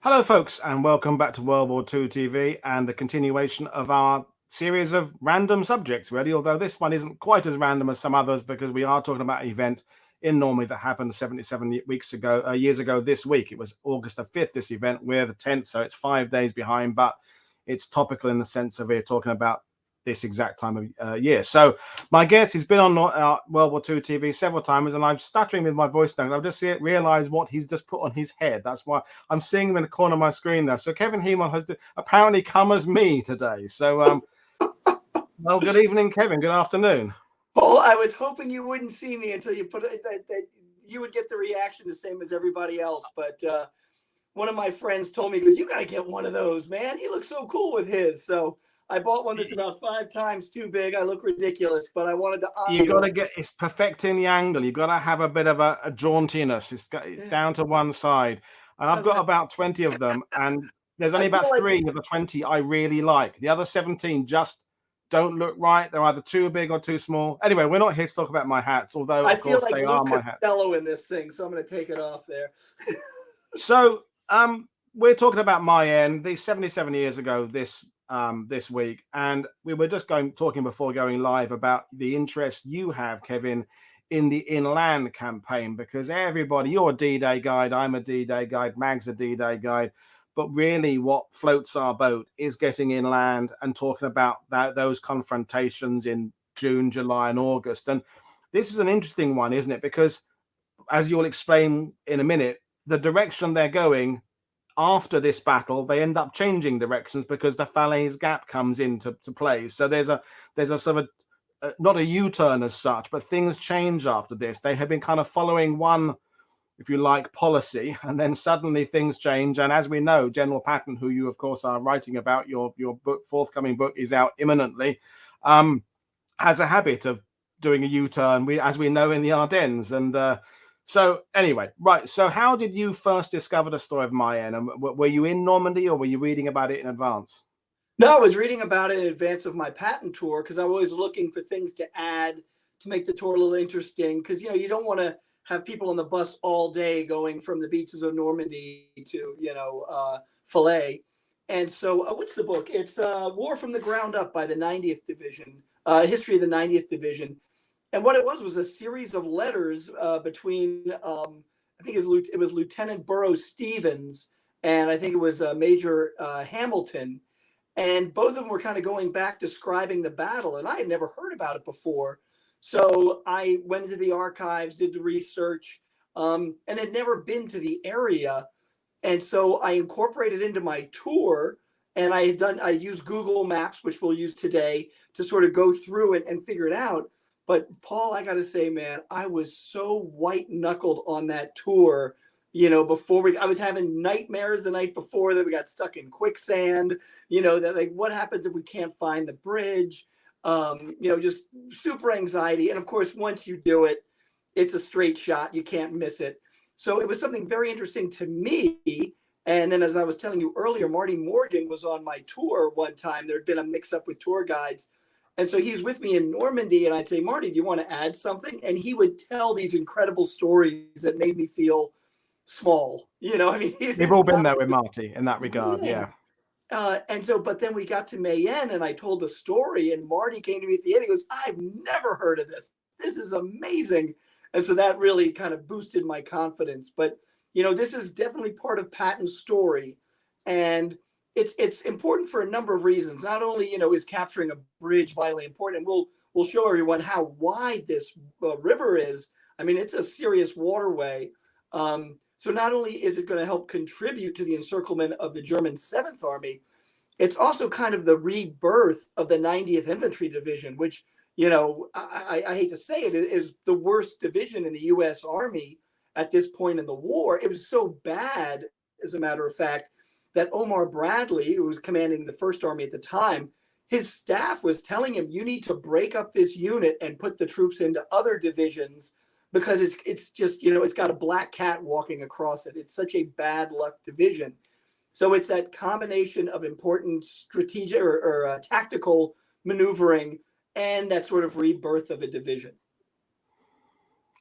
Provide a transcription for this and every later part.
Hello, folks, and welcome back to World War II TV and the continuation of our series of random subjects, really, although this one isn't quite as random as some others because we are talking about an event in Normandy that happened 77 weeks ago, years ago this week. It was August the 5th, this event. We're the 10th, so it's 5 days behind, but it's topical in the sense of we're talking about this exact time of year. So my guest has been on World War II TV several times, and I'm stuttering with my voice now. I've just realized what he's just put on his head. That's why I'm seeing him in the corner of my screen now. So Kevin Hymel has apparently come as me today. So, well, good evening, Kevin. Good afternoon. Paul, I was hoping you wouldn't see me until you put it, that you would get the reaction the same as everybody else. But one of my friends told me, he goes, "You got to get one of those, man. He looks so cool with his." So I bought one that's about 5 times too big. I look ridiculous, but I wanted to honor you got to get it's perfecting the angle. You've got to have a bit of a jauntiness. It's down to one side, and I've got about 20 of them, and there's only about 3 of the 20 I really like. The other 17 just don't look right. They're either too big or too small. Anyway, we're not here to talk about my hats, although I of course feel like they Luke are my hats. Costello in this thing, so I'm going to take it off there. So we're talking about Mayenne, these 77 years ago this week, and we were just talking before going live about the interest you have, Kevin, in the inland campaign, because everybody, you're a D-Day guide, I'm a D-Day guide, Mag's a D-Day guide, but really what floats our boat is getting inland and talking about those confrontations in June, July, and August. And this is an interesting one, isn't it? Because as you'll explain in a minute, the direction they're going after this battle, they end up changing directions because the Falaise Gap comes into play. So there's a sort of not a U-turn as such, but things change after this. They have been kind of following one, if you like, policy, and then suddenly things change. And as we know, General Patton, who you of course are writing about, your book, forthcoming book, is out imminently, has a habit of doing a U-turn, as we know in the Ardennes. And so anyway, right. So how did you first discover the story of Mayenne? And were you in Normandy or were you reading about it in advance? No, I was reading about it in advance of my Patton tour because I was always looking for things to add to make the tour a little interesting. Because, you don't want to have people on the bus all day going from the beaches of Normandy to, Falaise. And so what's the book? It's War from the Ground Up by the 90th Division, History of the 90th Division. And what it was a series of letters between, I think it was Lieutenant Burrows Stevens, and I think it was Major Hamilton. And both of them were kind of going back, describing the battle. And I had never heard about it before. So I went into the archives, did the research, and had never been to the area. And so I incorporated into my tour, and I used Google Maps, which we'll use today, to sort of go through it and figure it out. But Paul, I got to say, man, I was so white knuckled on that tour. I was having nightmares the night before that we got stuck in quicksand, that like, what happens if we can't find the bridge? Just super anxiety. And of course, once you do it, it's a straight shot. You can't miss it. So it was something very interesting to me. And then, as I was telling you earlier, Marty Morgan was on my tour one time. There had been a mix up with tour guides. And so he was with me in Normandy, and I'd say, "Marty, do you want to add something?" And he would tell these incredible stories that made me feel small. We've all been there with Marty in that regard. Yeah. And so, but then we got to Mayenne, and I told the story, and Marty came to me at the end. He goes, "I've never heard of this. This is amazing." And so that really kind of boosted my confidence. But, this is definitely part of Patton's story. And it's important for a number of reasons. Not only, is capturing a bridge vitally important, and we'll show everyone how wide this river is. I mean, it's a serious waterway. So not only is it going to help contribute to the encirclement of the German 7th Army, it's also kind of the rebirth of the 90th Infantry Division, which, I hate to say it, is the worst division in the U.S. Army at this point in the war. It was so bad, as a matter of fact, that Omar Bradley, who was commanding the First Army at the time, his staff was telling him, "You need to break up this unit and put the troops into other divisions because it's just, it's got a black cat walking across it. It's such a bad luck division." So it's that combination of important strategic or tactical maneuvering and that sort of rebirth of a division.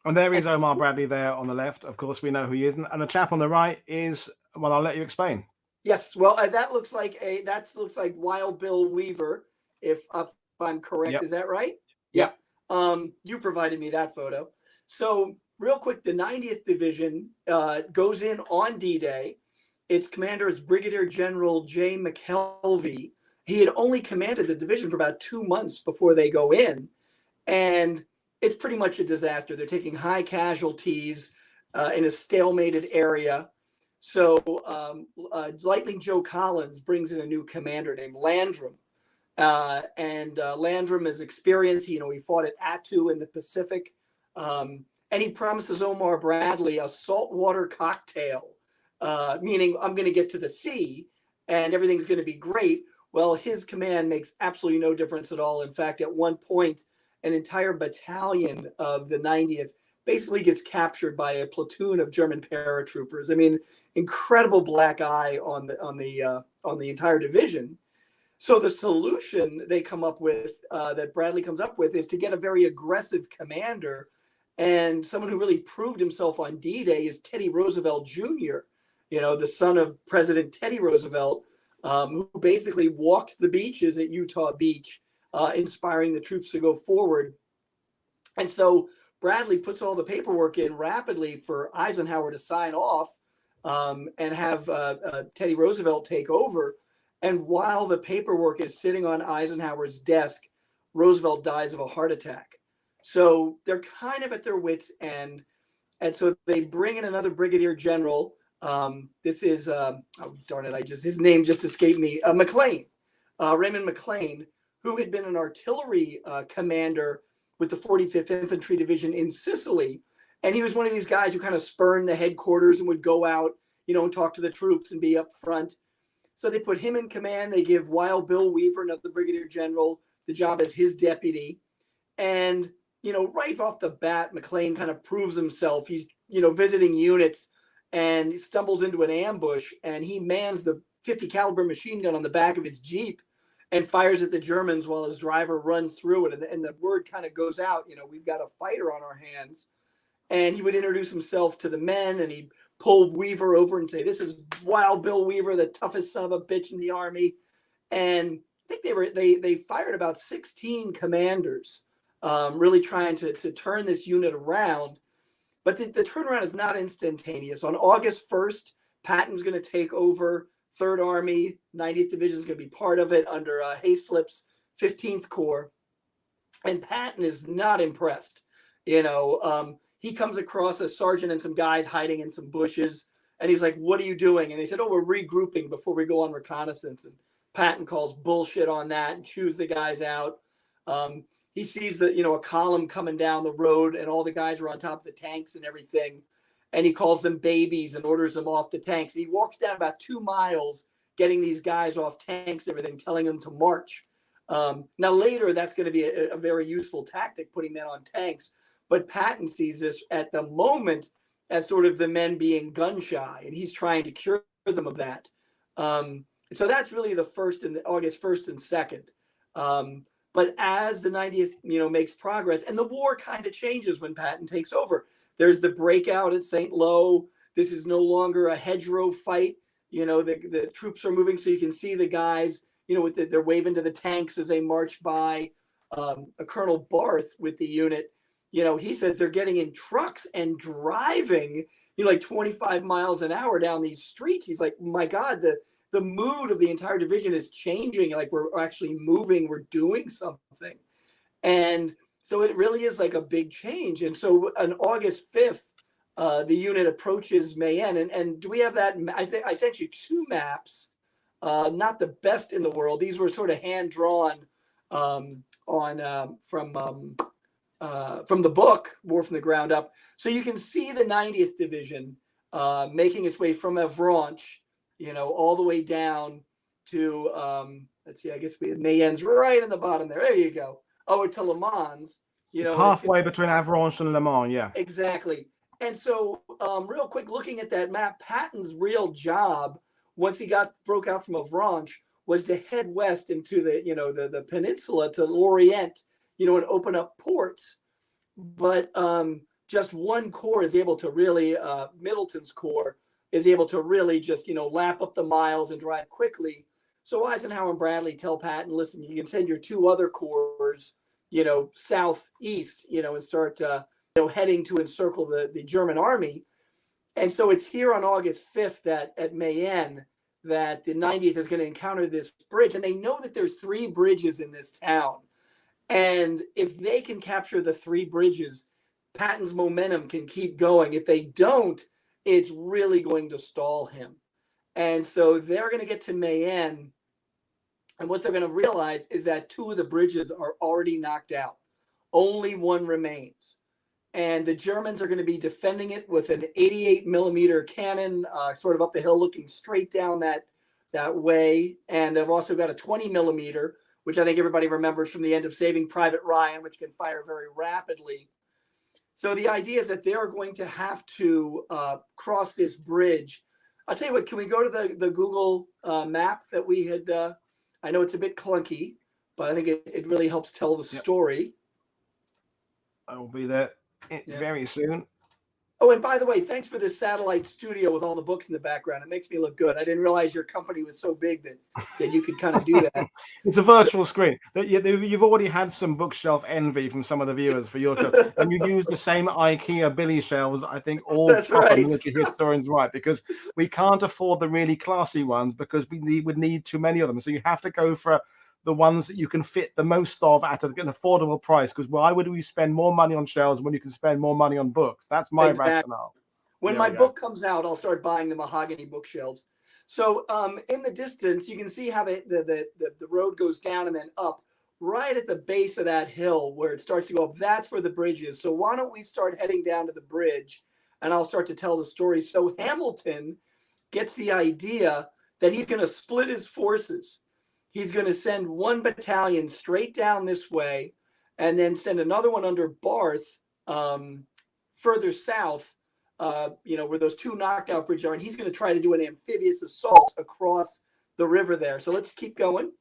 And there is Omar Bradley there on the left. Of course, we know who he is. And the chap on the right is Well, I'll let you explain. Yes, well, that looks like Wild Bill Weaver, if I'm correct. Yep. Is that right? Yep. You provided me that photo. So real quick, the 90th Division goes in on D-Day. Its commander is Brigadier General J. McKelvey. He had only commanded the division for about 2 months before they go in, and it's pretty much a disaster. They're taking high casualties in a stalemated area. So Lightning Joe Collins brings in a new commander named Landrum. Landrum is experienced. He fought at Attu in the Pacific. And he promises Omar Bradley a saltwater cocktail, meaning I'm going to get to the sea and everything's going to be great. Well, his command makes absolutely no difference at all. In fact, at one point, an entire battalion of the 90th basically gets captured by a platoon of German paratroopers. I mean, incredible black eye on the entire division. So the solution they come up with, that Bradley comes up with, is to get a very aggressive commander, and someone who really proved himself on D-Day is Teddy Roosevelt Jr., the son of President Teddy Roosevelt, who basically walked the beaches at Utah Beach, inspiring the troops to go forward. And so Bradley puts all the paperwork in rapidly for Eisenhower to sign off, and have Teddy Roosevelt take over. And while the paperwork is sitting on Eisenhower's desk, Roosevelt dies of a heart attack. So they're kind of at their wits' end. And so they bring in another brigadier general. This is, oh, darn it, his name just escaped me, McLean, Raymond McLean, who had been an artillery commander with the 45th Infantry Division in Sicily. And he was one of these guys who kind of spurned the headquarters and would go out, and talk to the troops and be up front. So they put him in command. They give Wild Bill Weaver, another brigadier general, the job as his deputy. And, right off the bat, McLean kind of proves himself. He's, visiting units and stumbles into an ambush, and he mans the 50 caliber machine gun on the back of his Jeep and fires at the Germans while his driver runs through it. And the word kind of goes out, we've got a fighter on our hands. And he would introduce himself to the men, and he'd pull Weaver over and say, "This is Wild Bill Weaver, the toughest son of a bitch in the army." And I think they fired about 16 commanders, really trying to turn this unit around. But the turnaround is not instantaneous. On August 1st, Patton's going to take over 3rd Army. 90th Division is going to be part of it under Hayslip's 15th Corps. And Patton is not impressed. He comes across a sergeant and some guys hiding in some bushes. And he's like, "What are you doing?" And they said, "Oh, we're regrouping before we go on reconnaissance." And Patton calls bullshit on that and chews the guys out. He sees that, a column coming down the road and all the guys are on top of the tanks and everything. And he calls them babies and orders them off the tanks. He walks down about 2 miles, getting these guys off tanks and everything, telling them to march. Now later, that's going to be a very useful tactic, putting men on tanks. But Patton sees this at the moment as sort of the men being gun shy, and he's trying to cure them of that. So that's really the first and August 1st and 2nd. But as the 90th, makes progress, and the war kind of changes when Patton takes over. There's the breakout at St. Lo. This is no longer a hedgerow fight. The troops are moving, so you can see the guys, they're waving to the tanks as they march by. A Colonel Barth with the unit, he says they're getting in trucks and driving, like 25 miles an hour down these streets. He's like, "My God, the mood of the entire division is changing. Like, we're actually moving, we're doing something." And so it really is like a big change. And so on August 5th, the unit approaches Mayenne. And do we have that? I think I sent you 2 maps, not the best in the world. These were sort of hand drawn from the book, War from the Ground Up. So you can see the 90th Division making its way from Avranches, all the way down to, let's see, I guess Mayenne's right in the bottom there. There you go. Oh, to Le Mans. It's halfway between Avranches and Le Mans, yeah. Exactly. And so real quick, looking at that map, Patton's real job, once he broke out from Avranches, was to head west into the peninsula to Lorient, and open up ports. But just one corps is able to really, Middleton's corps, is able to really just, lap up the miles and drive quickly. So Eisenhower and Bradley tell Patton, listen, you can send your 2 other corps, southeast, and start, heading to encircle the German army. And so it's here on August 5th that at Mayenne that the 90th is going to encounter this bridge. And they know that there's 3 bridges in this town. And if they can capture the 3 bridges, Patton's momentum can keep going. If they don't, it's really going to stall him. And so they're going to get to Mayenne. And what they're going to realize is that 2 of the bridges are already knocked out. Only 1 remains. And the Germans are going to be defending it with an 88 millimeter cannon, sort of up the hill, looking straight down that way. And they've also got a 20 millimeter, which I think everybody remembers from the end of Saving Private Ryan, which can fire very rapidly. So the idea is that they're going to have to cross this bridge. I'll tell you what, can we go to the Google map that we had? I know it's a bit clunky, but I think it really helps tell the story. I will be there very soon. Oh, and by the way, thanks for this satellite studio with all the books in the background. It makes me look good. I didn't realize your company was so big that you could kind of do that. It's a virtual screen. You've already had some bookshelf envy from some of the viewers for your show, and you use the same IKEA Billy shelves. I think all proper military historians right, because we can't afford the really classy ones because we would need too many of them. So you have to go for the ones that you can fit the most of at an affordable price, because why would we spend more money on shelves when you can spend more money on books? That's my rationale. When my book comes out, I'll start buying the mahogany bookshelves. So in the distance, you can see how the road goes down and then up. Right at the base of that hill where it starts to go up, that's where the bridge is. So why don't we start heading down to the bridge, and I'll start to tell the story. So Hamilton gets the idea that he's going to split his forces. He's going to send 1 battalion straight down this way and then send another one under Barth further south, where those 2 knocked out bridges are. And he's going to try to do an amphibious assault across the river there. So let's keep going.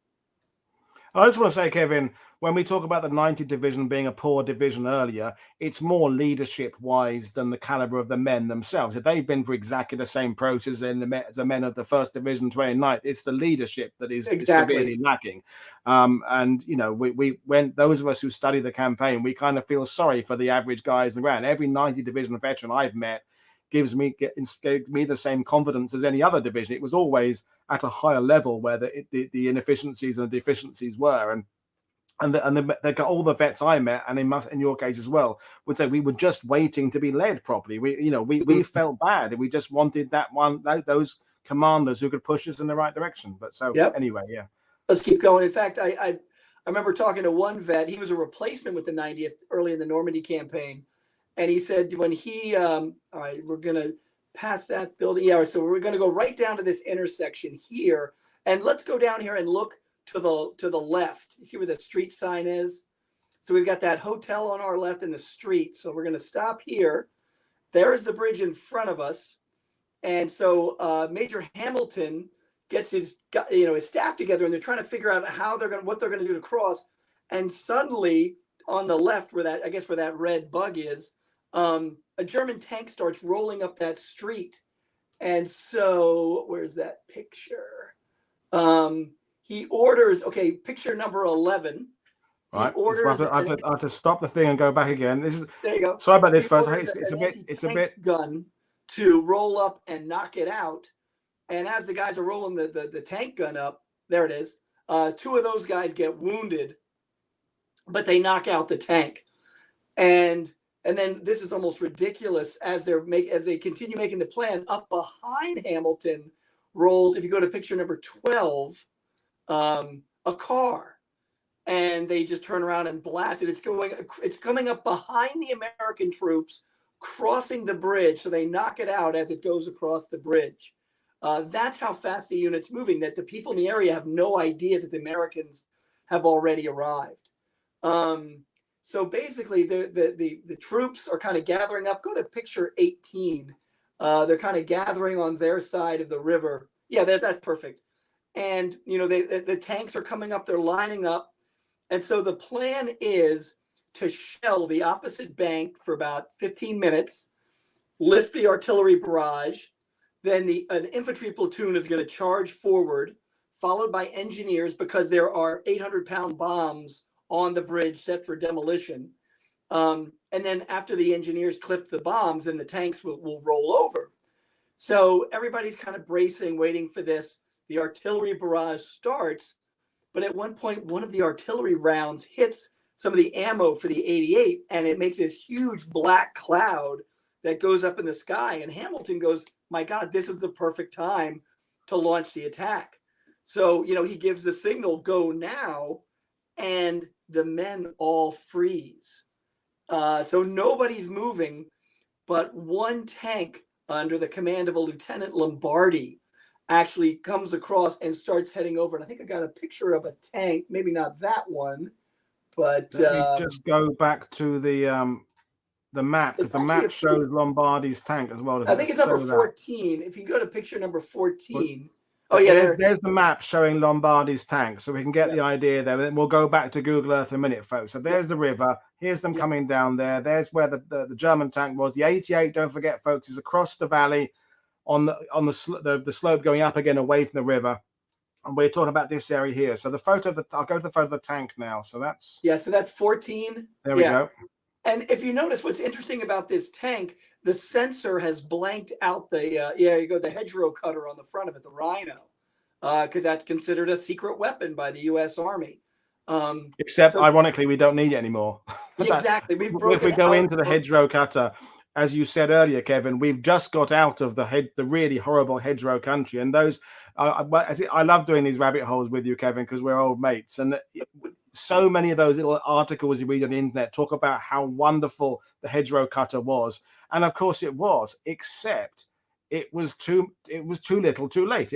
I just want to say, Kevin, when we talk about the 90th Division being a poor division earlier, it's more leadership-wise than the caliber of the men themselves. If they've been through exactly the same process as the men of the 1st Division, 29th, it's the leadership that is severely lacking. We went, those of us who study the campaign, we kind of feel sorry for the average guys around. Every 90th Division veteran I've met gave me the same confidence as any other division. It was always at a higher level where the inefficiencies and the deficiencies were, and all the vets I met, and in your case as well, would say we were just waiting to be led properly. We felt bad, and we just wanted those commanders who could push us in the right direction. But anyway, let's keep going. In fact, I remember talking to one vet. He was a replacement with the 90th early in the Normandy campaign. And he said when he, all right, we're going to pass that building. Yeah, so we're going to go right down to this intersection here. And let's go down here and look to the left. You see where the street sign is? So we've got that hotel on our left in the street. So we're going to stop here. There's the bridge in front of us. And so Major Hamilton gets his staff together, and they're trying to figure out what they're going to do to cross. And suddenly on the left where that red bug is, a German tank starts rolling up that street. And so where's that picture? He orders, picture number 11. Right. I have to stop the thing and go back again. There you go. Sorry about this, folks. It's a bit gun to roll up and knock it out. And as the guys are rolling the tank gun up, there it is. 2 of those guys get wounded, but they knock out the tank. And then this is almost ridiculous as they continue making the plan. Up behind Hamilton rolls, if you go to picture number 12, a car, and they just turn around and blast it. It's coming up behind the American troops, crossing the bridge. So they knock it out as it goes across the bridge. That's how fast the unit's moving, that the people in the area have no idea that the Americans have already arrived. So basically, the troops are kind of gathering up. Go to picture 18. They're kind of gathering on their side of the river. Yeah, that's perfect. And, the tanks are coming up. They're lining up. And so the plan is to shell the opposite bank for about 15 minutes, lift the artillery barrage, then an infantry platoon is going to charge forward, followed by engineers, because there are 800-pound bombs on the bridge set for demolition. And then after the engineers clip the bombs, then the tanks will roll over. So everybody's kind of bracing, waiting for this. The artillery barrage starts, but at one point, one of the artillery rounds hits some of the ammo for the 88, and it makes this huge black cloud that goes up in the sky. And Hamilton goes, my God, this is the perfect time to launch the attack. So, he gives the signal, go now, and the men all freeze. So nobody's moving, but one tank under the command of a Lieutenant Lombardi actually comes across and starts heading over. And I think I got a picture of a tank, maybe not that one, but let me just go back to the map, because the map shows Lombardi's tank as well. I think it's number 14. If you can go to picture number 14. Oh yeah, there's the map showing Lombardi's tank, so we can get the idea there. Then we'll go back to Google Earth in a minute, folks. So there's the river. Here's them coming down there. There's where the German tank was. The 88, don't forget, folks, is across the valley on the slope going up again away from the river. And we're talking about this area here. So the photo of I'll go to the photo of the tank now. So that's so that's 14. There we go. And if you notice, what's interesting about this tank, the sensor has blanked out the hedgerow cutter on the front of it, the Rhino, because that's considered a secret weapon by the U.S. Army. Except, ironically, we don't need it anymore. Exactly. If we go into the hedgerow cutter, as you said earlier, Kevin, we've just got out of the really horrible hedgerow country, and those. I love doing these rabbit holes with you, Kevin, because we're old mates, and so many of those little articles you read on the internet talk about how wonderful the hedgerow cutter was, and of course it was, except it was too little, too late.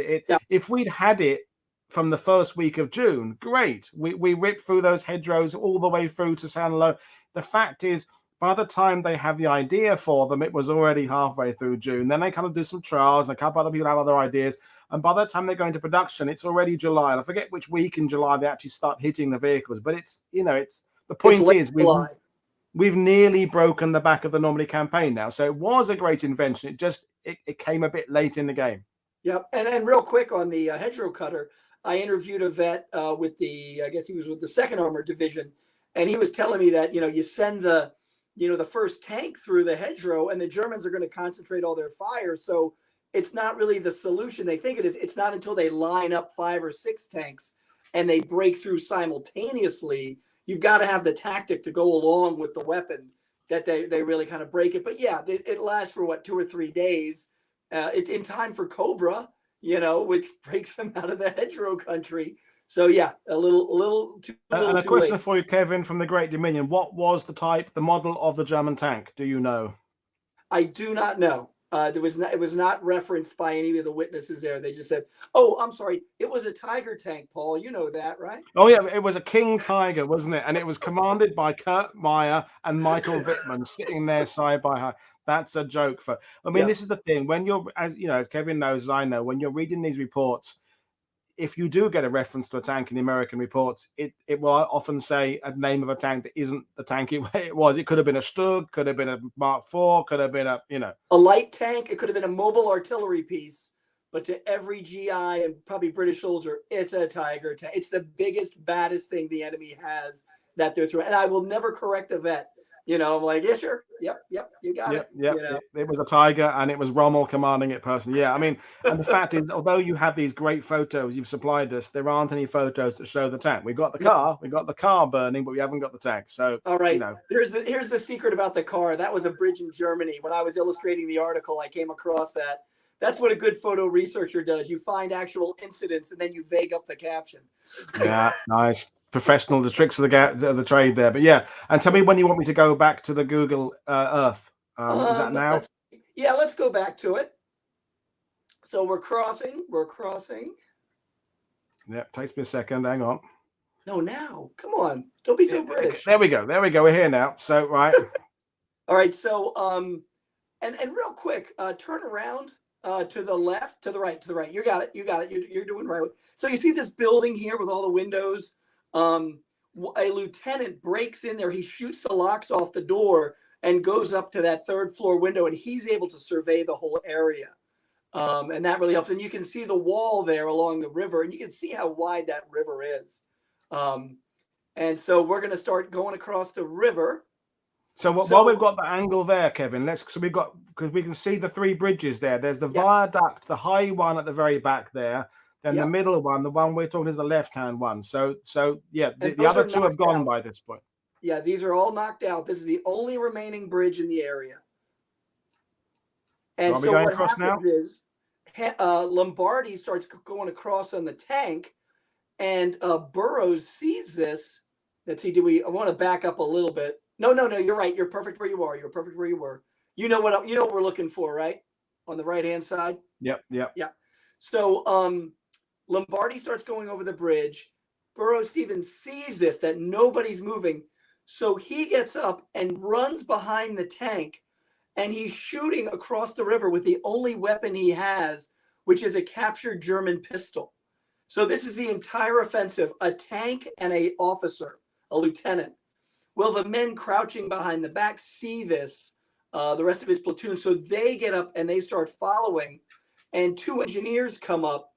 If we'd had it from the first week of June, great. We ripped through those hedgerows all the way through to San Lo. The fact is, by the time they have the idea for them, it was already halfway through June. Then they kind of do some trials, and a couple other people have other ideas. And by the time they go into production, it's already July. And I forget which week in July they actually start hitting the vehicles. But it's the point is we've nearly broken the back of the Normandy campaign now. So it was a great invention. It came a bit late in the game. Yep. And real quick on the hedgerow cutter, I interviewed a vet with I guess he was with the 2nd Armored Division, and he was telling me that you send the first tank through the hedgerow, and the Germans are going to concentrate all their fire. So it's not really the solution they think it is. It's not until they line up 5 or 6 tanks and they break through simultaneously. You've got to have the tactic to go along with the weapon that they really kind of break it. But yeah, it lasts for 2 or 3 days. It's in time for Cobra, which breaks them out of the hedgerow country. So yeah, a little too. And a too question late. for you, Kevin, from the Great Dominion: what was the model of the German tank? Do you know? I do not know. It was not referenced by any of the witnesses there. They just said, "Oh, I'm sorry, it was a Tiger tank, Paul. You know that, right?" Oh yeah, it was a King Tiger, wasn't it? And it was commanded by Kurt Meyer and Michael Wittmann sitting there side by side. That's a joke. This is the thing. When you're, as Kevin knows, as I know, when you're reading these reports, if you do get a reference to a tank in the American reports, it will often say a name of a tank that isn't the tank it was. It could have been a Stug, could have been a Mark IV, could have been a light tank. It could have been a mobile artillery piece. But to every GI and probably British soldier, it's a Tiger tank. It's the biggest, baddest thing the enemy has that they're throwing. And I will never correct a vet. I'm like, yeah, sure. Yep, you got it. Yep. It was a Tiger, and it was Rommel commanding it personally. Yeah, and the fact is, although you have these great photos you've supplied us, there aren't any photos that show the tank. We got the car burning, but we haven't got the tank. So, all right, here's the secret about the car. That was a bridge in Germany. When I was illustrating the article, I came across that. That's what a good photo researcher does. You find actual incidents and then you vague up the caption. Yeah, nice. Professional, the tricks of the trade there. But yeah, and tell me when you want me to go back to the Google Earth. Is that now? Let's go back to it. So we're crossing. Yeah, takes me a second. Hang on. No, now. Come on. Don't be so British. There we go. We're here now. So, right. All right. So, and real quick, turn around. To the left, to the right. You got it. You're doing right. So you see this building here with all the windows. A lieutenant breaks in there. He shoots the locks off the door and goes up to that 3rd floor window, and he's able to survey the whole area. And that really helps. And you can see the wall there along the river, and you can see how wide that river is. And so we're going to start going across the river. So while we've got the angle there, Kevin, we've got, because we can see the three bridges there. There's the viaduct, the high one at the very back there, then the middle one, the one we're talking is the left-hand one. So yeah, the other two have gone by this point. Yeah, these are all knocked out. This is the only remaining bridge in the area. And so what happens is Lombardy starts going across on the tank, and Burroughs sees this. Let's see, I want to back up a little bit. No, you're right. You're perfect where you are. You're perfect where you were. You know what we're looking for, right? On the right-hand side? Yep. So Lombardy starts going over the bridge. Burroughs Stephen sees this, that nobody's moving. So he gets up and runs behind the tank, and he's shooting across the river with the only weapon he has, which is a captured German pistol. So this is the entire offensive, a tank and an officer, a lieutenant. Well, the men crouching behind the back see this, the rest of his platoon, so they get up and they start following, and two engineers come up,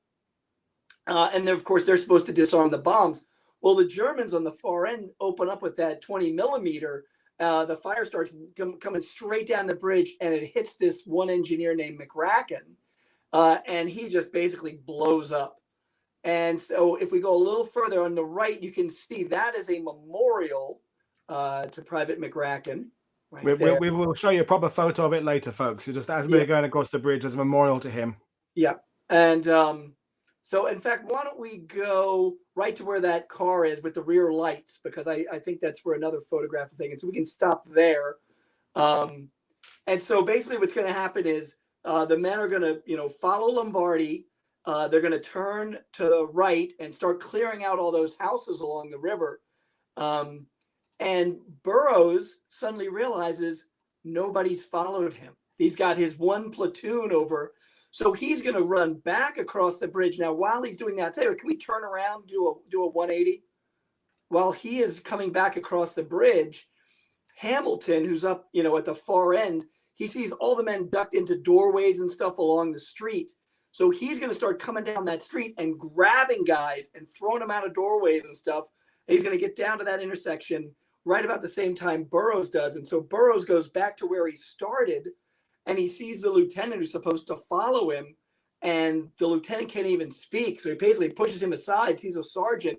and then, of course, they're supposed to disarm the bombs. Well, the Germans on the far end open up with that 20 millimeter. The fire starts coming straight down the bridge, and it hits this one engineer named McRacken, and he just basically blows up. And so if we go a little further on the right, you can see that is a memorial to Private McRacken. We will show you a proper photo of it later, folks. Just as we're going across the bridge, there's a memorial to him. Yeah. And so, in fact, why don't we go right to where that car is with the rear lights, because I think that's where another photograph is taken. So we can stop there. And so basically what's going to happen is the men are going to, follow Lombardy. They're going to turn to the right and start clearing out all those houses along the river. And Burroughs suddenly realizes nobody's followed him. He's got his one platoon over. So he's going to run back across the bridge. Now, while he's doing that, can we turn around, do a 180? While he is coming back across the bridge, Hamilton, who's up, at the far end, he sees all the men ducked into doorways and stuff along the street. So he's going to start coming down that street and grabbing guys and throwing them out of doorways and stuff. And he's going to get down to that intersection right about the same time Burroughs does. And so Burroughs goes back to where he started, and he sees the lieutenant who's supposed to follow him, and the lieutenant can't even speak. So he basically pushes him aside, sees a sergeant,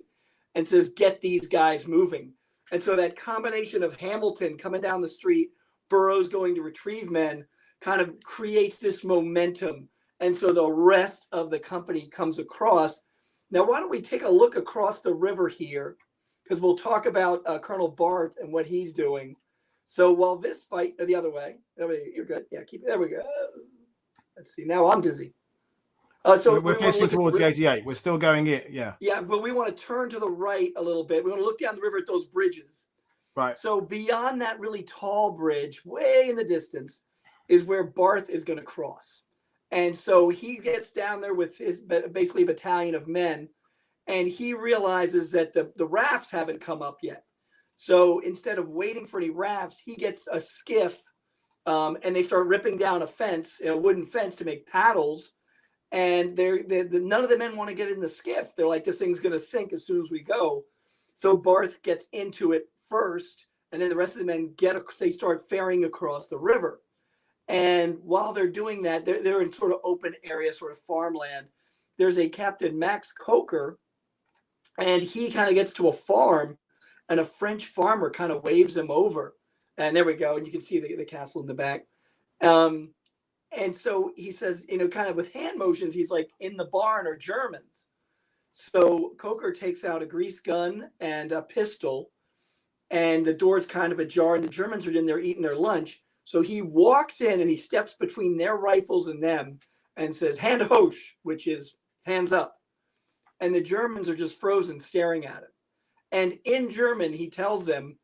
and says, "Get these guys moving." And so that combination of Hamilton coming down the street, Burroughs going to retrieve men, kind of creates this momentum. And so the rest of the company comes across. Now, why don't we take a look across the river here? Because we'll talk about Colonel Barth and what he's doing. So while this fight, the other way, you're good. Yeah, keep it. There we go. Let's see. Now I'm dizzy. So we're facing towards the 88. We're still going it. Yeah. Yeah, but we want to turn to the right a little bit. We want to look down the river at those bridges. Right. So beyond that really tall bridge, way in the distance, is where Barth is going to cross. And so he gets down there with his basically a battalion of men, and he realizes that the rafts haven't come up yet. So instead of waiting for any rafts, he gets a skiff, and they start ripping down a fence, a wooden fence, to make paddles. And none of the men want to get in the skiff. They're like, this thing's going to sink as soon as we go. So Barth gets into it first, and then the rest of the men they start ferrying across the river. And while they're doing that, they're in sort of open area, sort of farmland. There's a Captain Max Coker, and he kind of gets to a farm, and a French farmer kind of waves him over. And there we go. And you can see the castle in the back. And so he says, kind of with hand motions, he's like, "In the barn are Germans." So Coker takes out a grease gun and a pistol, and the door's kind of ajar, and the Germans are in there eating their lunch. So he walks in and he steps between their rifles and them and says, "Hand hoch," which is hands up. And the Germans are just frozen staring at him. And in German, he tells them,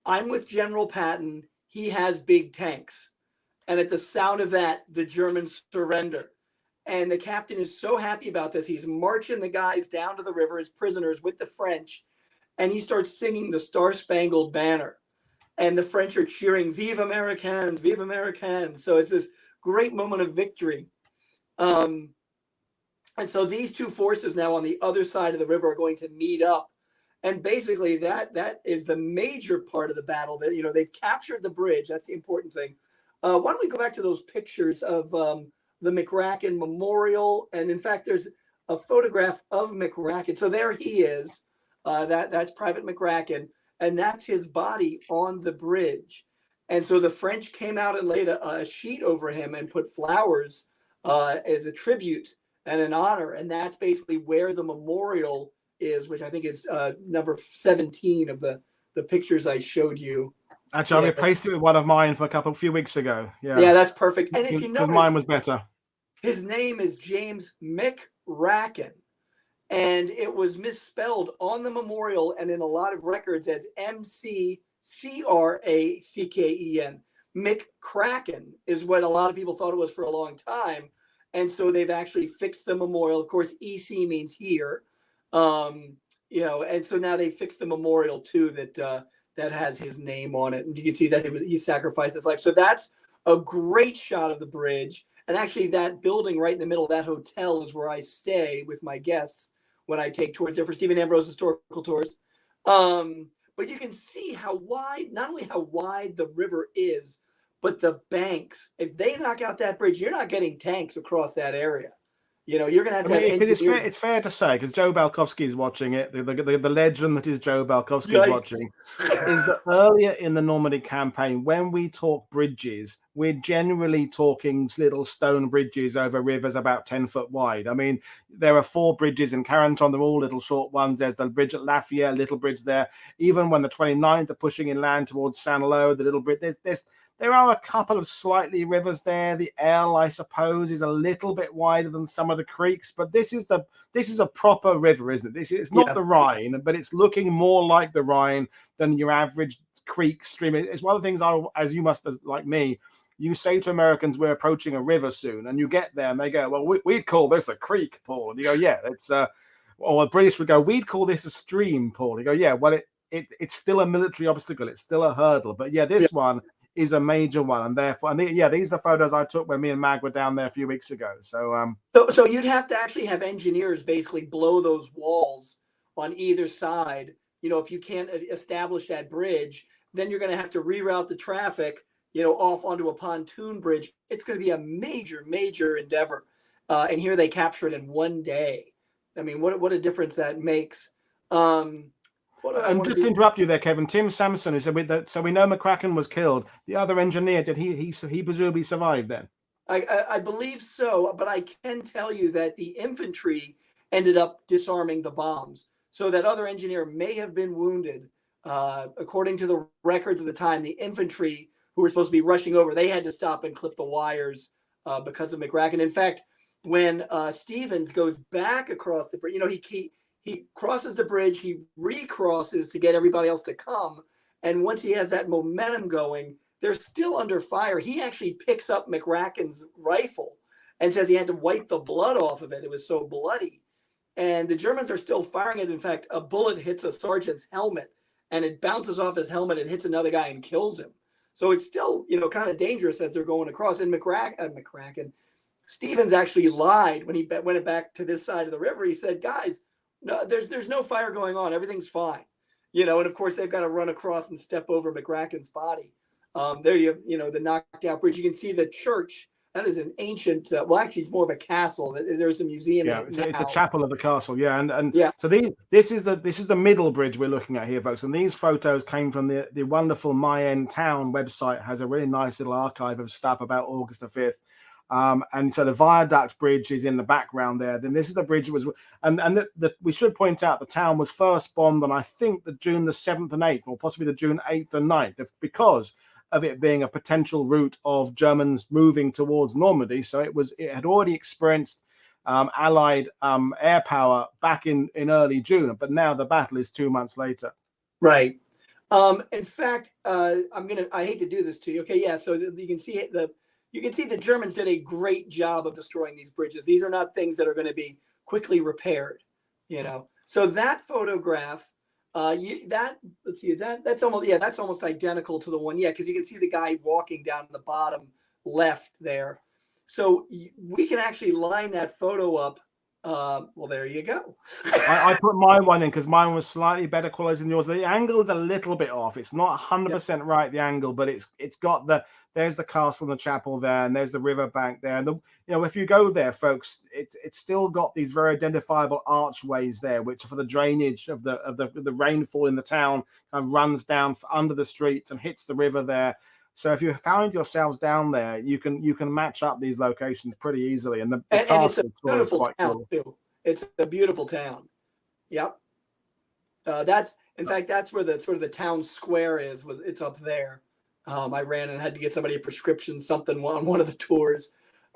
"I'm with General Patton. He has big tanks." And at the sound of that, the Germans surrender. And the captain is so happy about this. He's marching the guys down to the river as prisoners with the French. And he starts singing the Star-Spangled Banner. And the French are cheering, "Vive Americans, Vive Americans." So it's this great moment of victory. And so these two forces now on the other side of the river are going to meet up. And basically that is the major part of the battle. That, you know, they've captured the bridge. That's the important thing. Why don't we go back to those pictures of the Mccracken Memorial? And in fact, there's a photograph of Mccracken. So there he is. That's Private Mccracken. And that's his body on the bridge. And so the French came out and laid a sheet over him and put flowers as a tribute and an honor. And that's basically where the memorial is, which I think is number 17 of the pictures I showed you. Actually, I replaced it with one of mine for a few weeks ago. Yeah, that's perfect. And if you notice, mine was better. His name is James McRacken, and it was misspelled on the memorial and in a lot of records as MCCRACKEN. Mccracken is what a lot of people thought it was for a long time, and so they've actually fixed the memorial. Of course, EC means here, you know, and so now they fixed the memorial too that has his name on it, and you can see that he sacrificed his life. So that's a great shot of the bridge. And actually, that building right in the middle of that hotel is where I stay with my guests when I take tours there for Stephen Ambrose Historical Tours. But you can see how wide, not only how wide the river is, but the banks. If they knock out that bridge, you're not getting tanks across that area. You know, you're going to have it's fair to say, because Joe Balkowski is watching it, the legend that is Joe Balkowski is watching, is that earlier in the Normandy campaign, when we talk bridges, we're generally talking little stone bridges over rivers about 10 foot wide. I mean, there are 4 bridges in Carenton. They're all little short ones. There's the bridge at Lafayette, little bridge there. Even when the 29th are pushing inland towards Saint-Lô, the little bridge, there are a couple of slightly rivers there. The Aisle, I suppose, is a little bit wider than some of the creeks, but this is a proper river, isn't it? It's not the Rhine, but it's looking more like the Rhine than your average creek stream. It's one of the things as you must, like me, you say to Americans, we're approaching a river soon, and you get there and they go, well, we'd call this a creek, Paul. And you go, yeah, it's or the British would go, we'd call this a stream, Paul. You go, yeah, well, it's still a military obstacle. It's still a hurdle. But yeah, this one is a major one, and therefore, these are the photos I took when me and Mag were down there a few weeks ago. So, so you'd have to actually have engineers basically blow those walls on either side. You know, if you can't establish that bridge, then you're going to have to reroute the traffic, you know, off onto a pontoon bridge. It's going to be a major, major endeavor. And here they capture it in one day. I mean, what a difference that makes. And just to interrupt you there, Kevin, Tim Sampson, who said, so we know McCracken was killed. The other engineer, did he presumably survived then? I believe so, but I can tell you that the infantry ended up disarming the bombs. So that other engineer may have been wounded. According to the records of the time, the infantry who were supposed to be rushing over, they had to stop and clip the wires because of McCracken. In fact, when Stevens goes back across the bridge, you know, he crosses the bridge, he recrosses to get everybody else to come. And once he has that momentum going, they're still under fire. He actually picks up McRacken's rifle and says he had to wipe the blood off of it. It was so bloody. And the Germans are still firing it. In fact, a bullet hits a sergeant's helmet and it bounces off his helmet and hits another guy and kills him. So it's still, you know, kind of dangerous as they're going across. And McCracken, Stevens actually lied when he went back to this side of the river. He said, guys, no, there's no fire going on. Everything's fine. You know, and of course they've got to run across and step over McCracken's body. There you know, the knocked out bridge. You can see the church. That is an ancient, well, actually it's more of a castle. There's a museum. Yeah, in it it's a chapel of the castle. Yeah. And yeah. So this is the middle bridge we're looking at here, folks. And these photos came from the wonderful Mayenne town website. Has a really nice little archive of stuff about August the 5th. And so the viaduct bridge is in the background there. Then this is the bridge that was, and we should point out the town was first bombed on, I think, the June the 7th and 8th, or possibly the June 8th and 9th, because of it being a potential route of Germans moving towards Normandy. So it had already experienced Allied air power back in early June, but now the battle is 2 months later. Right. In fact, I hate to do this to you. Okay, yeah. So you can see the Germans did a great job of destroying these bridges. These are not things that are going to be quickly repaired, you know. So that photograph, let's see, that's almost identical to the one, yeah, because you can see the guy walking down the bottom left there. So we can actually line that photo up. Well, there you go. I put my one in because mine was slightly better quality than yours. The angle is a little bit off. It's not 100% right, the angle, but it's got there's the castle and the chapel there, and there's the river bank there. And if you go there, folks, it's still got these very identifiable archways there, which are for the drainage of the rainfall in the town, kind of runs down under the streets and hits the river there. So if you found yourselves down there, you can match up these locations pretty easily. And and it's a beautiful town too. It's a beautiful town. Yep. That's where the sort of the town square is. It's up there. I ran and had to get somebody a prescription, something on one of the tours.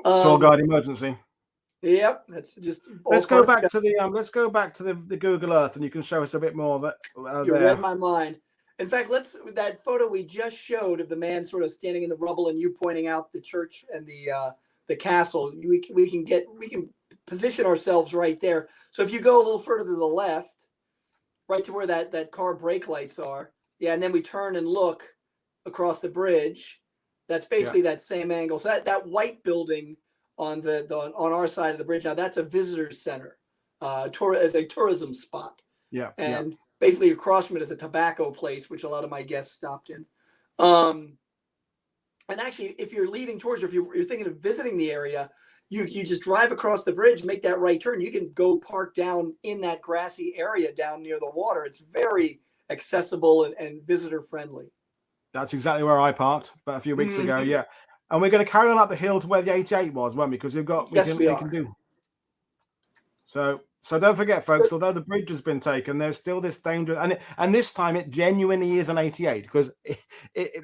Tour guide emergency. Yep. That's just. Let's go back to the Google Earth, and you can show us a bit more of it. You read my mind. In fact, that photo we just showed of the man sort of standing in the rubble and you pointing out the church and the castle. We can position ourselves right there. So if you go a little further to the left, right to where that car brake lights are, and then we turn and look across the bridge. That's basically that same angle. So that white building on our side of the bridge now, that's a visitor center, a tourism spot. Yeah, and. Basically, across from it is a tobacco place, which a lot of my guests stopped in. And actually, if you're leading towards, or if you're thinking of visiting the area, you just drive across the bridge, make that right turn. You can go park down in that grassy area down near the water. It's very accessible and visitor friendly. That's exactly where I parked about a few weeks ago. Yeah, and we're going to carry on up the hill to where the 88 was, won't we? Because we can do. So don't forget, folks, although the bridge has been taken, there's still this danger. And this time it genuinely is an 88, because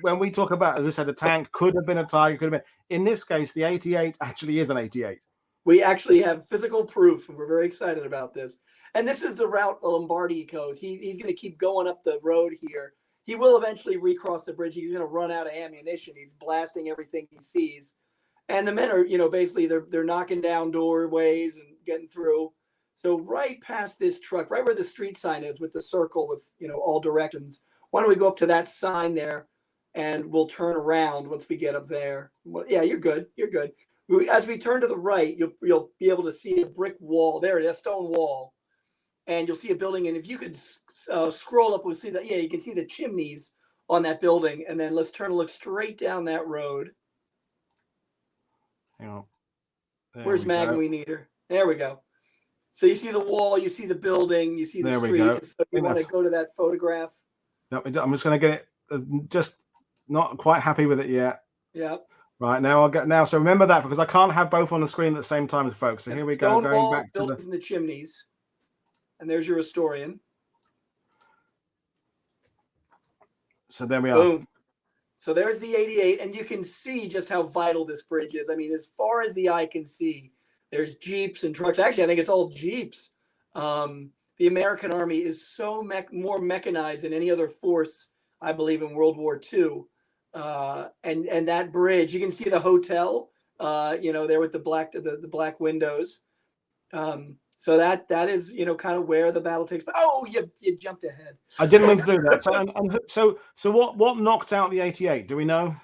when we talk about, as I said, the tank could have been a Tiger, could have been. In this case, the 88 actually is an 88. We actually have physical proof, and we're very excited about this. And this is the route Lombardi goes. He's going to keep going up the road here. He will eventually recross the bridge. He's going to run out of ammunition. He's blasting everything he sees. And the men are, basically they're knocking down doorways and getting through. So right past this truck, right where the street sign is with the circle with, all directions, why don't we go up to that sign there and we'll turn around once we get up there. Well, yeah, you're good. You're good. As we turn to the right, you'll be able to see a brick wall. There it is, a stone wall. And you'll see a building. And if you could scroll up, we'll see that. Yeah, you can see the chimneys on that building. And then let's turn and look straight down that road. Hang on. Where's Magui Neater? There we go. So you see the wall, you see the building, you see the street. So you want to go to that photograph? No, I'm just going to get it. Just not quite happy with it yet. Yeah. Right, now I'll get now. So remember that, because I can't have both on the screen at the same time, folks. So here we go. Stone wall, buildings in the chimneys. And there's your historian. So there we are. Boom. So there's the 88, and you can see just how vital this bridge is. I mean, as far as the eye can see, there's Jeeps and trucks. Actually, I think it's all Jeeps. The American Army is so more mechanized than any other force, I believe, in World War II. And that bridge, you can see the hotel, there with the black windows. So that is, kind of where the battle takes place. Oh, you jumped ahead. I didn't mean to do that. So what knocked out the 88? Do we know?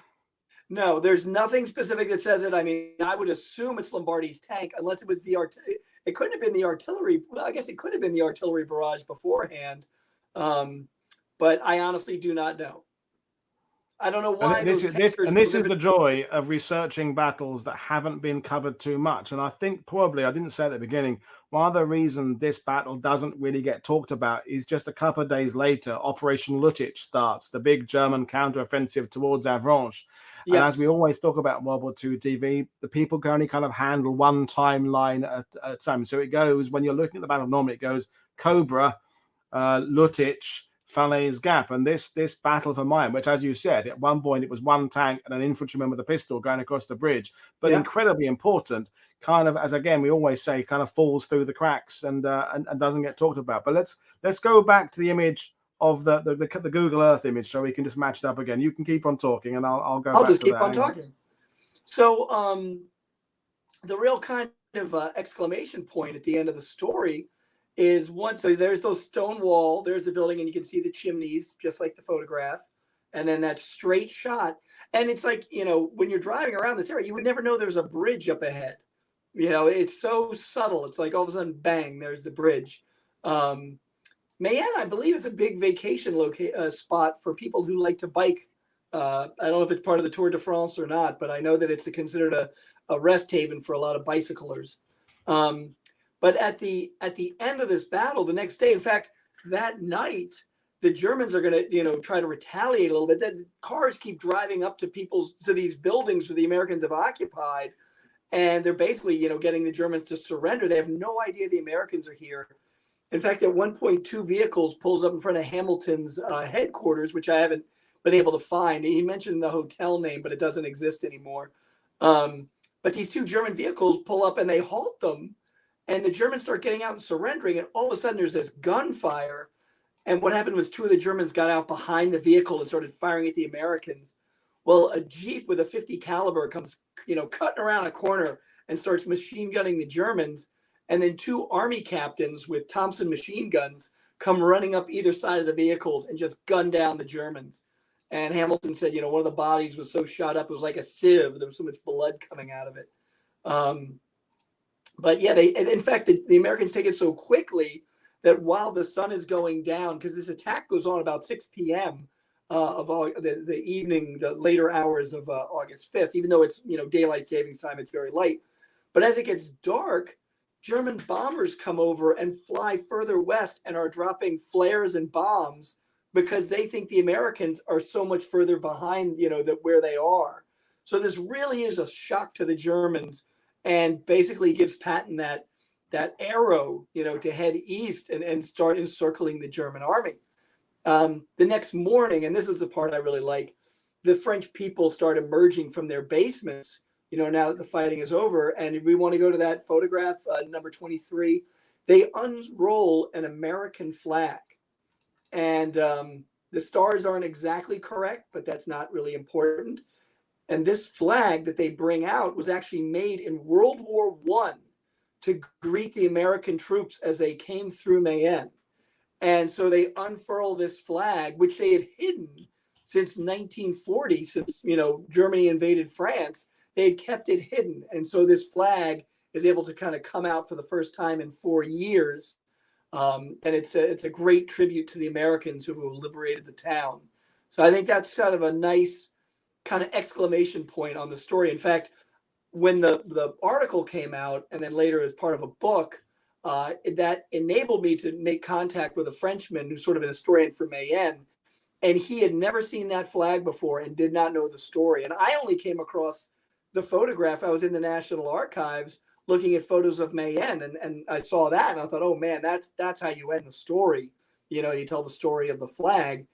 No, there's nothing specific that says it. I mean, I would assume it's Lombardi's tank, unless it was it couldn't have been the artillery. Well, I guess it could have been the artillery barrage beforehand. But I honestly do not know. I don't know why. This is the joy of researching battles that haven't been covered too much. And I think probably, I didn't say at the beginning, one of the reasons this battle doesn't really get talked about is just a couple of days later, Operation Luttich starts, the big German counteroffensive towards Avranches. Yes. And as we always talk about World War II TV, the people can only kind of handle one timeline at a time. So it goes, when you're looking at the Battle of Normandy, it goes Cobra, Luttich, Falaise Gap, and this battle for Mayenne, which, as you said, at one point it was one tank and an infantryman with a pistol going across the bridge, but incredibly important, kind of, as again we always say, kind of falls through the cracks and doesn't get talked about. But let's go back to the image of the Google Earth image, so we can just match it up again. You can keep on talking, and I'll go. I'll just keep on talking. So the real kind of exclamation point at the end of the story is there's those stone wall, there's the building, and you can see the chimneys just like the photograph, and then that straight shot. And it's like, when you're driving around this area, you would never know there's a bridge up ahead. It's so subtle. It's like all of a sudden, bang, there's the bridge. Mayenne, I believe, is a big vacation spot for people who like to bike. I don't know if it's part of the Tour de France or not, but I know that it's considered a rest haven for a lot of bicyclers. But at the end of this battle, the next day, in fact, that night, the Germans are going to, try to retaliate a little bit. The cars keep driving up to these buildings that the Americans have occupied, and they're basically, getting the Germans to surrender. They have no idea the Americans are here. In fact, at one point, 2 vehicles pulls up in front of Hamilton's headquarters, which I haven't been able to find. He mentioned the hotel name, but it doesn't exist anymore. But these 2 German vehicles pull up and they halt them, and the Germans start getting out and surrendering. And all of a sudden, there's this gunfire. And what happened was 2 of the Germans got out behind the vehicle and started firing at the Americans. Well, a Jeep with a .50 caliber comes, cutting around a corner and starts machine gunning the Germans. And then 2 army captains with Thompson machine guns come running up either side of the vehicles and just gun down the Germans. And Hamilton said, one of the bodies was so shot up, it was like a sieve. There was so much blood coming out of it. But yeah, in fact, the Americans take it so quickly that while the sun is going down, because this attack goes on about 6 p.m. Of the evening, the later hours of August 5th, even though it's, daylight savings time, it's very light. But as it gets dark, German bombers come over and fly further west and are dropping flares and bombs because they think the Americans are so much further behind, where they are. So this really is a shock to the Germans, and basically gives Patton that arrow, to head east and start encircling the German army. The next morning, and this is the part I really like, the French people start emerging from their basements, now that the fighting is over. And if we want to go to that photograph, number 23, they unroll an American flag. And the stars aren't exactly correct, but that's not really important. And this flag that they bring out was actually made in World War I to greet the American troops as they came through Mayenne. And so they unfurl this flag, which they had hidden since 1940, since, Germany invaded France. They had kept it hidden. And so this flag is able to kind of come out for the first time in 4 years. And it's a great tribute to the Americans who have liberated the town. So I think that's kind of a nice kind of exclamation point on the story. In fact, when the article came out, and then later as part of a book, that enabled me to make contact with a Frenchman who's sort of an historian for Mayenne. And he had never seen that flag before and did not know the story. And I only came across the photograph. I was in the National Archives looking at photos of Mayenne, and I saw that, and I thought, oh man, that's how you end the story. You tell the story of the flag.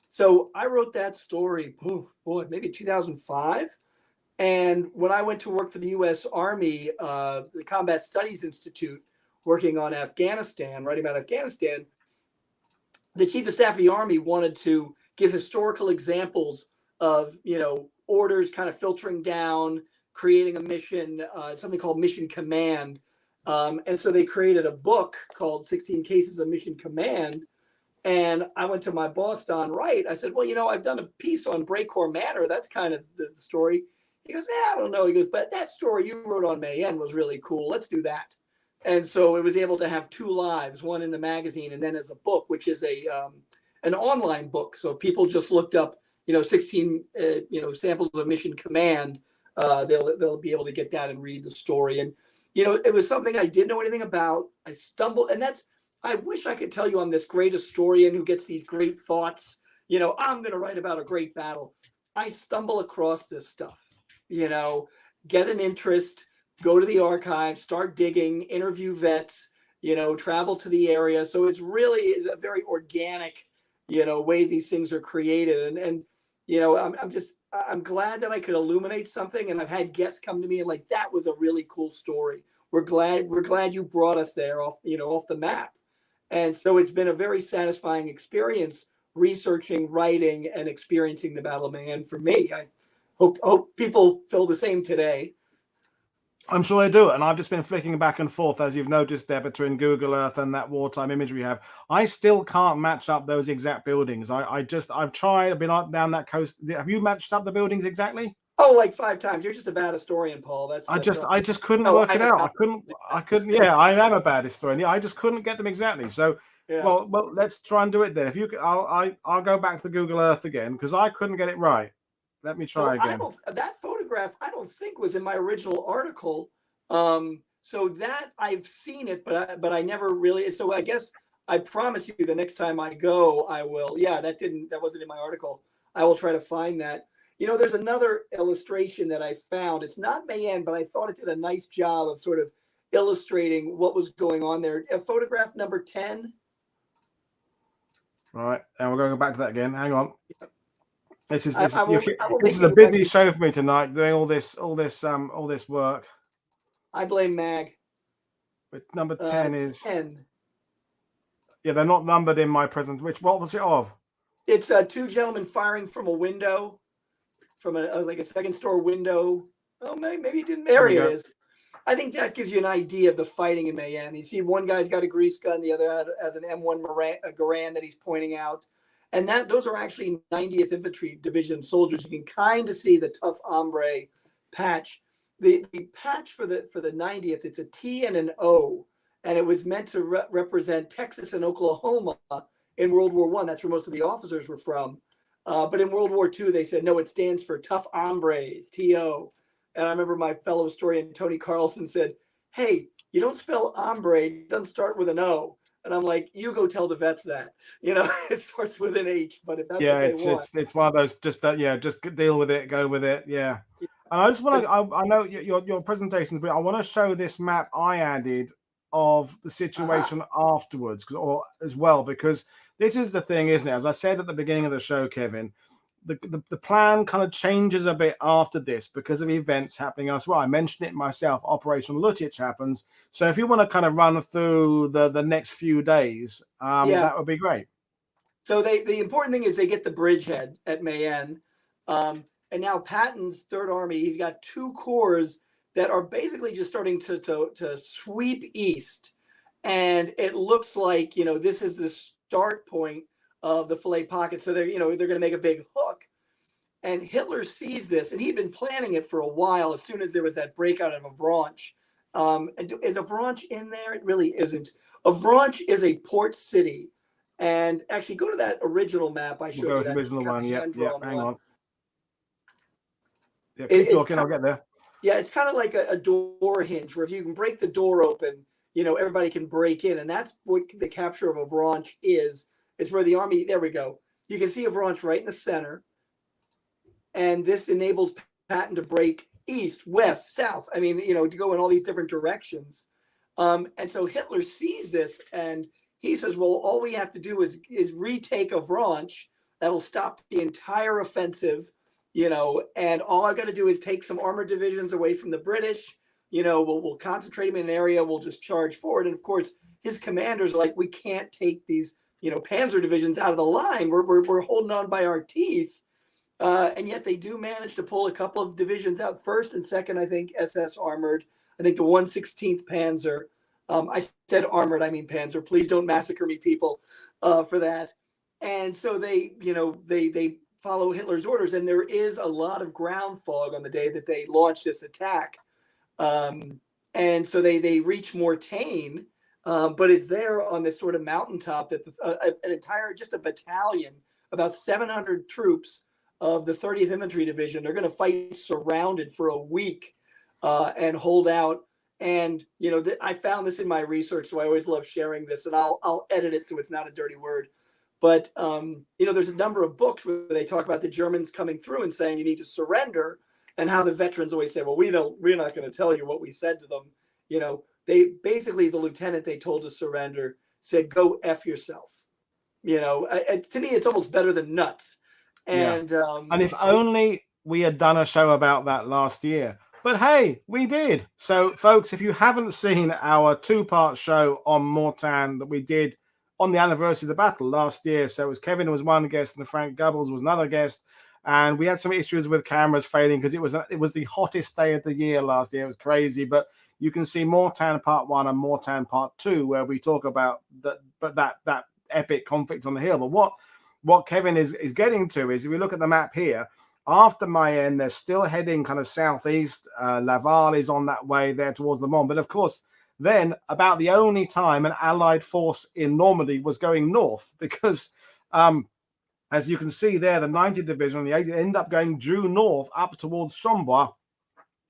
So I wrote that story, maybe 2005. And when I went to work for the U.S. Army, the Combat Studies Institute, working on Afghanistan, writing about Afghanistan, the Chief of Staff of the Army wanted to give historical examples of, orders kind of filtering down, creating a mission, something called Mission Command. And so they created a book called 16 Cases of Mission Command. And I went to my boss, Don Wright. I said, well, I've done a piece on Breakout Manor. That's kind of the story. He goes, I don't know. He goes, but that story you wrote on Mayenne was really cool. Let's do that. And so it was able to have 2 lives, one in the magazine and then as a book, which is an online book. So if people just looked up, 16, samples of Mission Command, they'll be able to get that and read the story. And, it was something I didn't know anything about. I stumbled, and I wish I could tell you I'm this great historian who gets these great thoughts. I'm going to write about a great battle. I stumble across this stuff, get an interest, go to the archives, start digging, interview vets, travel to the area. So it's really a very organic, way these things are created. And I'm glad that I could illuminate something. And I've had guests come to me and like, that was a really cool story. We're glad you brought us there off the map. And so it's been a very satisfying experience researching, writing, and experiencing the Battle of Mayenne for me. I hope people feel the same today. I'm sure they do. And I've just been flicking back and forth, as you've noticed there, between Google Earth and that wartime imagery we have. I still can't match up those exact buildings. I've tried. I've been up down that coast. Have you matched up the buildings exactly? Oh, like 5 times. You're just a bad historian, Paul. That's the trouble. I just couldn't No, work I it have out. not. I couldn't. Yeah, I am a bad historian. Yeah, I just couldn't get them exactly. So, Yeah. well, let's try and do it then. If you, I'll go back to Google Earth again because I couldn't get it right. Let me try again. That photograph I don't think was in my original article. So that I've seen it, but I never really. So I guess I promise you the next time I go, I will. Yeah, that wasn't in my article. I will try to find that. You know, there's another illustration that I found. It's not Mayenne, but I thought it did a nice job of sort of illustrating what was going on there. Photograph number 10. Right, and we're going back to that again. Hang on. This is I will this is a busy show for me tonight, doing all this work. I blame Mag. But number 10 is 10. Yeah, they're not numbered in my present. What was it of? It's two gentlemen firing from a window, from like a second store window. Oh, maybe it didn't. There it is. I think that gives you an idea of the fighting in Mayenne. You see, one guy's got a grease gun, the other has an M1 Garand that he's pointing out, and those are actually 90th Infantry Division soldiers. You can kind of see the tough hombre patch. The patch for the 90th, it's a T and an O, and it was meant to represent Texas and Oklahoma in World War I. That's where most of the officers were from. But in World War II, they said, no, it stands for tough hombres, TO. And I remember my fellow historian, Tony Carlson, said, hey, you don't spell hombre, it doesn't start with an O. And I'm like, you go tell the vets that. You know, it starts with an H, but if that's what they want. It's one of those, just deal with it, go with it, yeah. And I just want to, I know your presentation, but I want to show this map I added of the situation afterwards, or as well, because this is the thing, isn't it? As I said at the beginning of the show, Kevin, the plan kind of changes a bit after this because of events happening elsewhere. I mentioned it myself, Operation Lutich happens. So if you want to kind of run through the next few days, that would be great. So the important thing is they get the bridgehead at Mayenne. And now Patton's Third Army, he's got 2 corps that are basically just starting to sweep east. And it looks like, you know, this is the start point of the Filet Pocket. So they're going to make a big hook. And Hitler sees this, and he'd been planning it for a while as soon as there was that breakout of Avranches. And is Avranches in there? It really isn't. Avranches is a port city. And actually, go to that original map I showed you. That original one, yeah. Hang on. Yeah, keep talking, I'll get there. Yeah, it's kind of like a door hinge where if you can break the door open, you know, everybody can break in. And that's what the capture of Avranches is. It's where the army, there we go. You can see Avranches right in the center. And this enables Patton to break east, west, south. I mean, you know, to go in all these different directions. And so Hitler sees this and he says, well, all we have to do is retake Avranches. That'll stop the entire offensive. You know, and all I've got to do is take some armored divisions away from the British. You know, we'll concentrate them in an area. We'll just charge forward. And of course, his commanders are like, we can't take these, you know, panzer divisions out of the line. We're holding on by our teeth. And yet they do manage to pull a couple of divisions out. First and second, I think, SS armored. I think the 116th Panzer. I said armored, I mean Panzer. Please don't massacre me, people, for that. And so they follow Hitler's orders, and there is a lot of ground fog on the day that they launch this attack. And so they reach Mortagne, but it's there on this sort of mountaintop that an entire, just a battalion, about 700 troops of the 30th Infantry Division, they're going to fight surrounded for a week and hold out. And, you know, I found this in my research, so I always love sharing this, and I'll edit it so it's not a dirty word. But, you know, there's a number of books where they talk about the Germans coming through and saying you need to surrender, and how the veterans always say, well, we're not going to tell you what we said to them. You know, they basically, the lieutenant they told to surrender said, go F yourself. You know, to me, it's almost better than nuts. And if only we had done a show about that last year. But hey, we did. So, folks, if you haven't seen our 2-part show on Mortagne that we did on the anniversary of the battle last year, so it was Kevin was one guest and Frank Gubbles was another guest, And we had some issues with cameras failing because it was the hottest day of the year last year. It was crazy, but you can see Mortain Part 1 and Mortain Part 2 where we talk about that epic conflict on the hill. But what Kevin is getting to is, if we look at the map here, after Mayenne, they're still heading kind of southeast. Laval is on that way there towards Le Mans. But of course, then about the only time an Allied force in Normandy was going north, because as you can see there, the 90th Division and the 80th end up going due north up towards Chambord,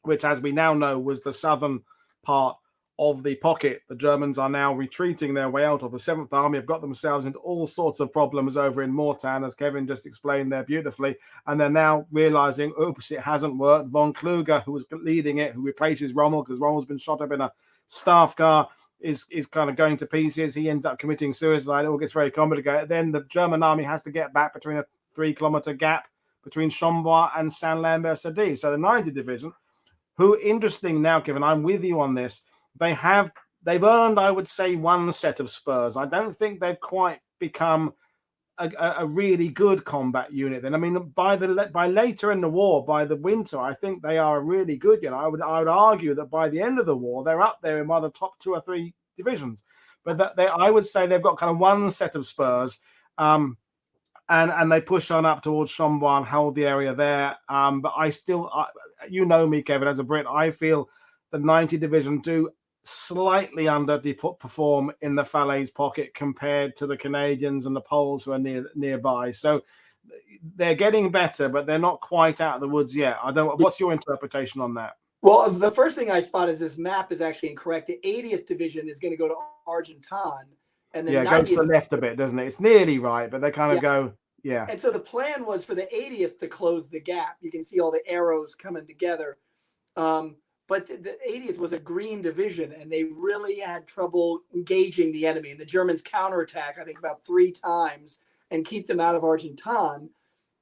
which, as we now know, was the southern part of the pocket. The Germans are now retreating their way out of. The 7th Army have got themselves into all sorts of problems over in Mortain, as Kevin just explained there beautifully. And they're now realizing, oops, it hasn't worked. Von Kluge, who was leading it, who replaces Rommel, because Rommel's been shot up in a staff car, is kind of going to pieces. He ends up committing suicide. It all gets very complicated. Then the German army has to get back between a 3-kilometer gap between Chambord and Saint-Lambert-Sadie. So the 90th Division, who, interesting now, Kevin, I'm with you on this, they've earned, I would say, one set of spurs. I don't think they've quite become a really good combat unit. Then, I mean, by later in the war, by the winter, I think they are really good. I would argue that by the end of the war, they're up there in one of the top 2 or 3 divisions. But I would say they've got kind of one set of spurs, and they push on up towards Chambord and hold the area there. But I still, you know me, Kevin, as a Brit, I feel the 90th Division do slightly underperform in the Falaise pocket compared to the Canadians and the Poles who are nearby. So they're getting better, but they're not quite out of the woods yet. What's your interpretation on that? Well, the first thing I spot is this map is actually incorrect. The 80th Division is going to go to Argentan, and then it goes to the left a bit, doesn't it? It's nearly right, but they kind of go. Yeah. And so the plan was for the 80th to close the gap. You can see all the arrows coming together. But the 80th was a green division, and they really had trouble engaging the enemy. And the Germans counterattack, I think, about 3 times and keep them out of Argentan.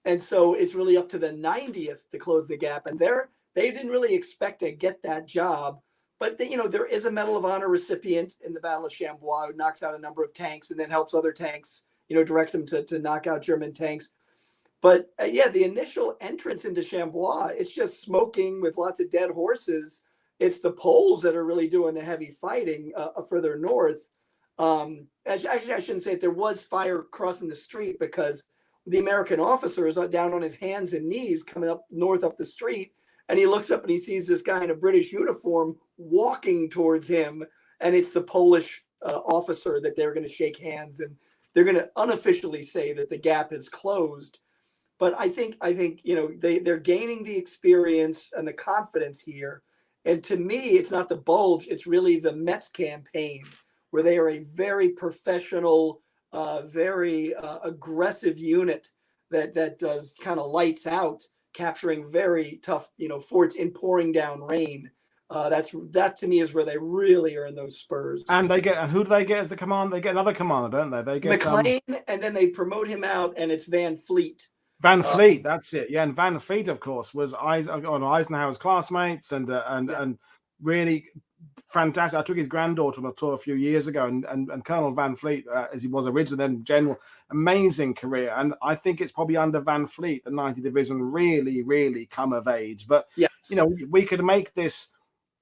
And so it's really up to the 90th to close the gap. And they didn't really expect to get that job. But, there is a Medal of Honor recipient in the Battle of Chambord who knocks out a number of tanks and then helps other tanks, directs them to knock out German tanks. But the initial entrance into Chambord, it's just smoking with lots of dead horses. It's the Poles that are really doing the heavy fighting further north. Actually, I shouldn't say it. There was fire crossing the street because the American officer is down on his hands and knees coming up north up the street. And he looks up and he sees this guy in a British uniform walking towards him. And it's the Polish officer that they're going to shake hands. And they're going to unofficially say that the gap is closed. But I think they're gaining the experience and the confidence here. And to me, it's not the Bulge. It's really the Metz campaign, where they are a very professional, very aggressive unit that does kind of lights out, capturing very tough, forts in pouring down rain. That to me is where they really earn those spurs. And who do they get as the commander? They get another commander, don't they? They get McLean, and then they promote him out, and it's Van Fleet. Van Fleet, that's it. Yeah, and Van Fleet, of course, was Eisenhower's classmates and really fantastic. I took his granddaughter on a tour a few years ago, and Colonel Van Fleet, as he was originally, then General, amazing career. And I think it's probably under Van Fleet the 90th Division really, really come of age. But yes, we could make this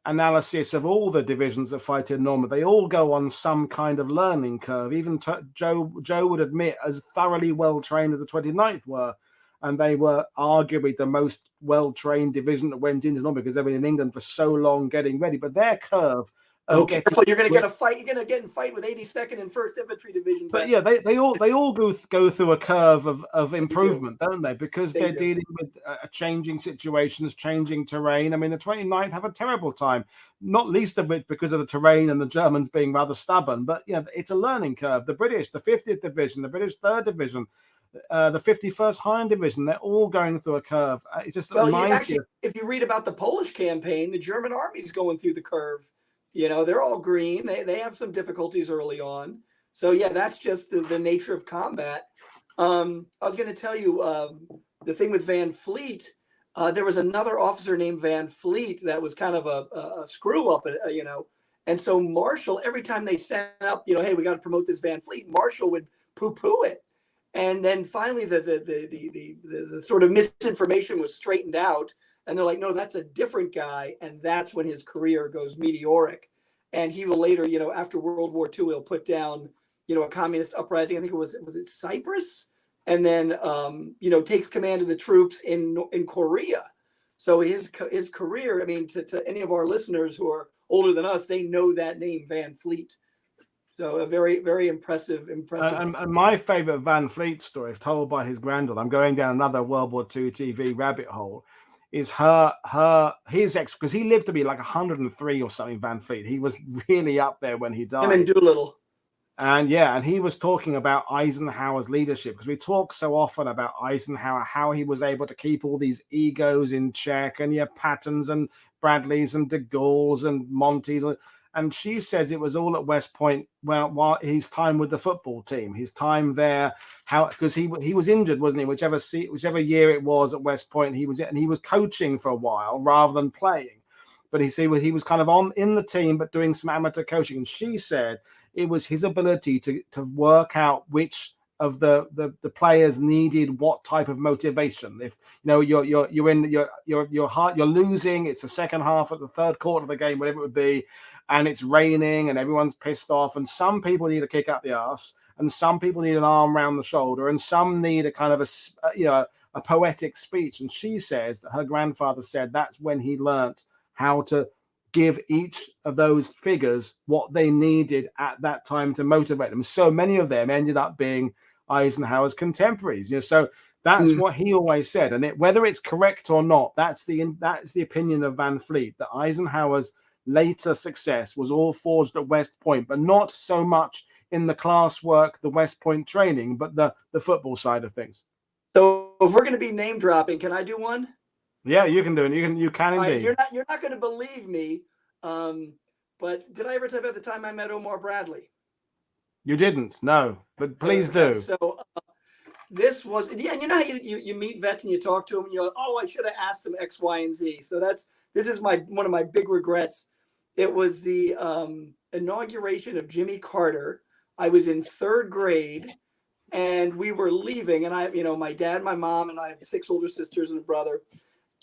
analysis of all the divisions that fight in Normandy. They all go on some kind of learning curve. Even Joe would admit, as thoroughly well trained as the 29th were. And they were arguably the most well-trained division that went into Normandy because they've been in England for so long getting ready. But their curve... careful, you're going to get a fight. You're going to get in fight with 82nd and 1st Infantry Division. But yeah, they all go through a curve of improvement, don't they? Because they're dealing with changing situations, changing terrain. I mean, the 29th have a terrible time, not least of it because of the terrain and the Germans being rather stubborn. But it's a learning curve. The British, the 50th Division, the British 3rd Division, the 51st Highland Division, they're all going through a curve. It's just if you read about the Polish campaign, the German army's going through the curve. They're all green. They have some difficulties early on. So that's just the nature of combat. I was going to tell you the thing with Van Fleet. There was another officer named Van Fleet that was kind of a screw up, And so Marshall, every time they sent up, hey, we got to promote this Van Fleet, Marshall would poo-poo it. And then finally, the sort of misinformation was straightened out, and they're like, no, that's a different guy, and that's when his career goes meteoric. And he will later, after World War II, he'll put down, a communist uprising. I think was it Cyprus, and then takes command of the troops in Korea. So his career, I mean, to any of our listeners who are older than us, they know that name, Van Fleet. So a very, very impressive. And my favorite Van Fleet story, told by his granddaughter, I'm going down another World War II TV rabbit hole, is his ex, because he lived to be like 103 or something, Van Fleet. He was really up there when he died. Him and Doolittle. And yeah, and he was talking about Eisenhower's leadership, because we talk so often about Eisenhower, how he was able to keep all these egos in check, and Pattons and Bradleys and de Gaulle's and Monty's. And she says it was all at West Point, while his time with the football team, his time there, because he was injured, wasn't he? Whichever year it was at West Point, he was coaching for a while rather than playing. But he was kind of in the team, but doing some amateur coaching. And she said it was his ability to work out which of the players needed what type of motivation. If you're losing, it's the second half of the third quarter of the game, whatever it would be, and it's raining and everyone's pissed off, and some people need a kick up the arse, and some people need an arm around the shoulder, and some need a kind of a poetic speech. And she says that her grandfather said that's when he learnt how to give each of those figures what they needed at that time to motivate them. So many of them ended up being Eisenhower's contemporaries. So that's what he always said. And whether it's correct or not, that's the opinion of Van Fleet, that Eisenhower's later success was all forged at West Point, but not so much in the classwork, the West Point training, but the football side of things. So if we're going to be name dropping, can I do one? Yeah, you can do it. You can indeed. Right, you're not going to believe me, but did I ever tell you about the time I met Omar Bradley? You didn't, no, but please do. So this was, and how you meet vets and you talk to them and you're like, oh, I should have asked him X, Y, and Z. So this is one of my big regrets. It was the inauguration of Jimmy Carter. I was in third grade, and we were leaving, and I, my dad, my mom, and I have 6 older sisters and a brother.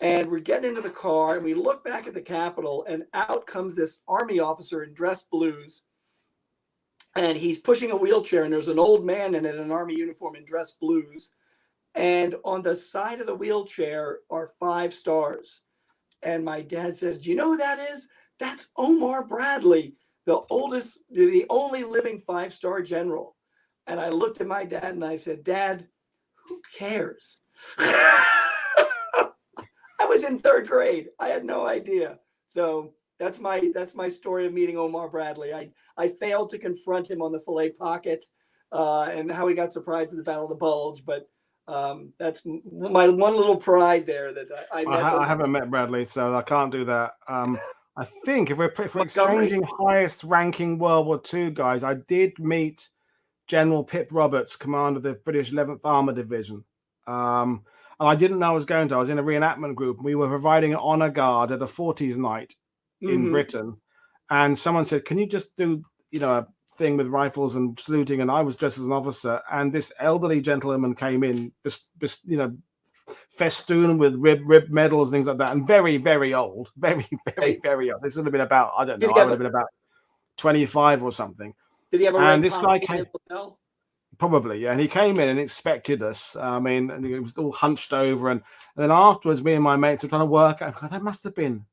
And we're getting into the car, and we look back at the Capitol, and out comes this Army officer in dress blues. And he's pushing a wheelchair, and there's an old man in an Army uniform in dress blues. And on the side of the wheelchair are 5 stars. And my dad says, do you know who that is? That's Omar Bradley, the only living 5-star general. And I looked at my dad and I said, Dad, who cares? I was in third grade. I had no idea. So that's my story of meeting Omar Bradley. I failed to confront him on the fillet pocket and how he got surprised at the Battle of the Bulge. But that's my one little pride there that I haven't met Bradley, so I can't do that. I think if we're exchanging highest ranking World War II guys, I did meet General Pip Roberts, commander of the British 11th Armour Division. And I didn't know I was going to. I was in a reenactment group. We were providing an honor guard at a 40s night in Britain. And someone said, can you just do, a thing with rifles and saluting? And I was dressed as an officer. And this elderly gentleman came in, just festooned with rib medals, things like that. And very, very old. Very, very, very old. This would have been about, I don't know, I would have been about 25 or something. Did he have a and this guy came? Probably, yeah. And he came in and inspected us. And he was all hunched over. And then afterwards, me and my mates were trying to work out, that must have been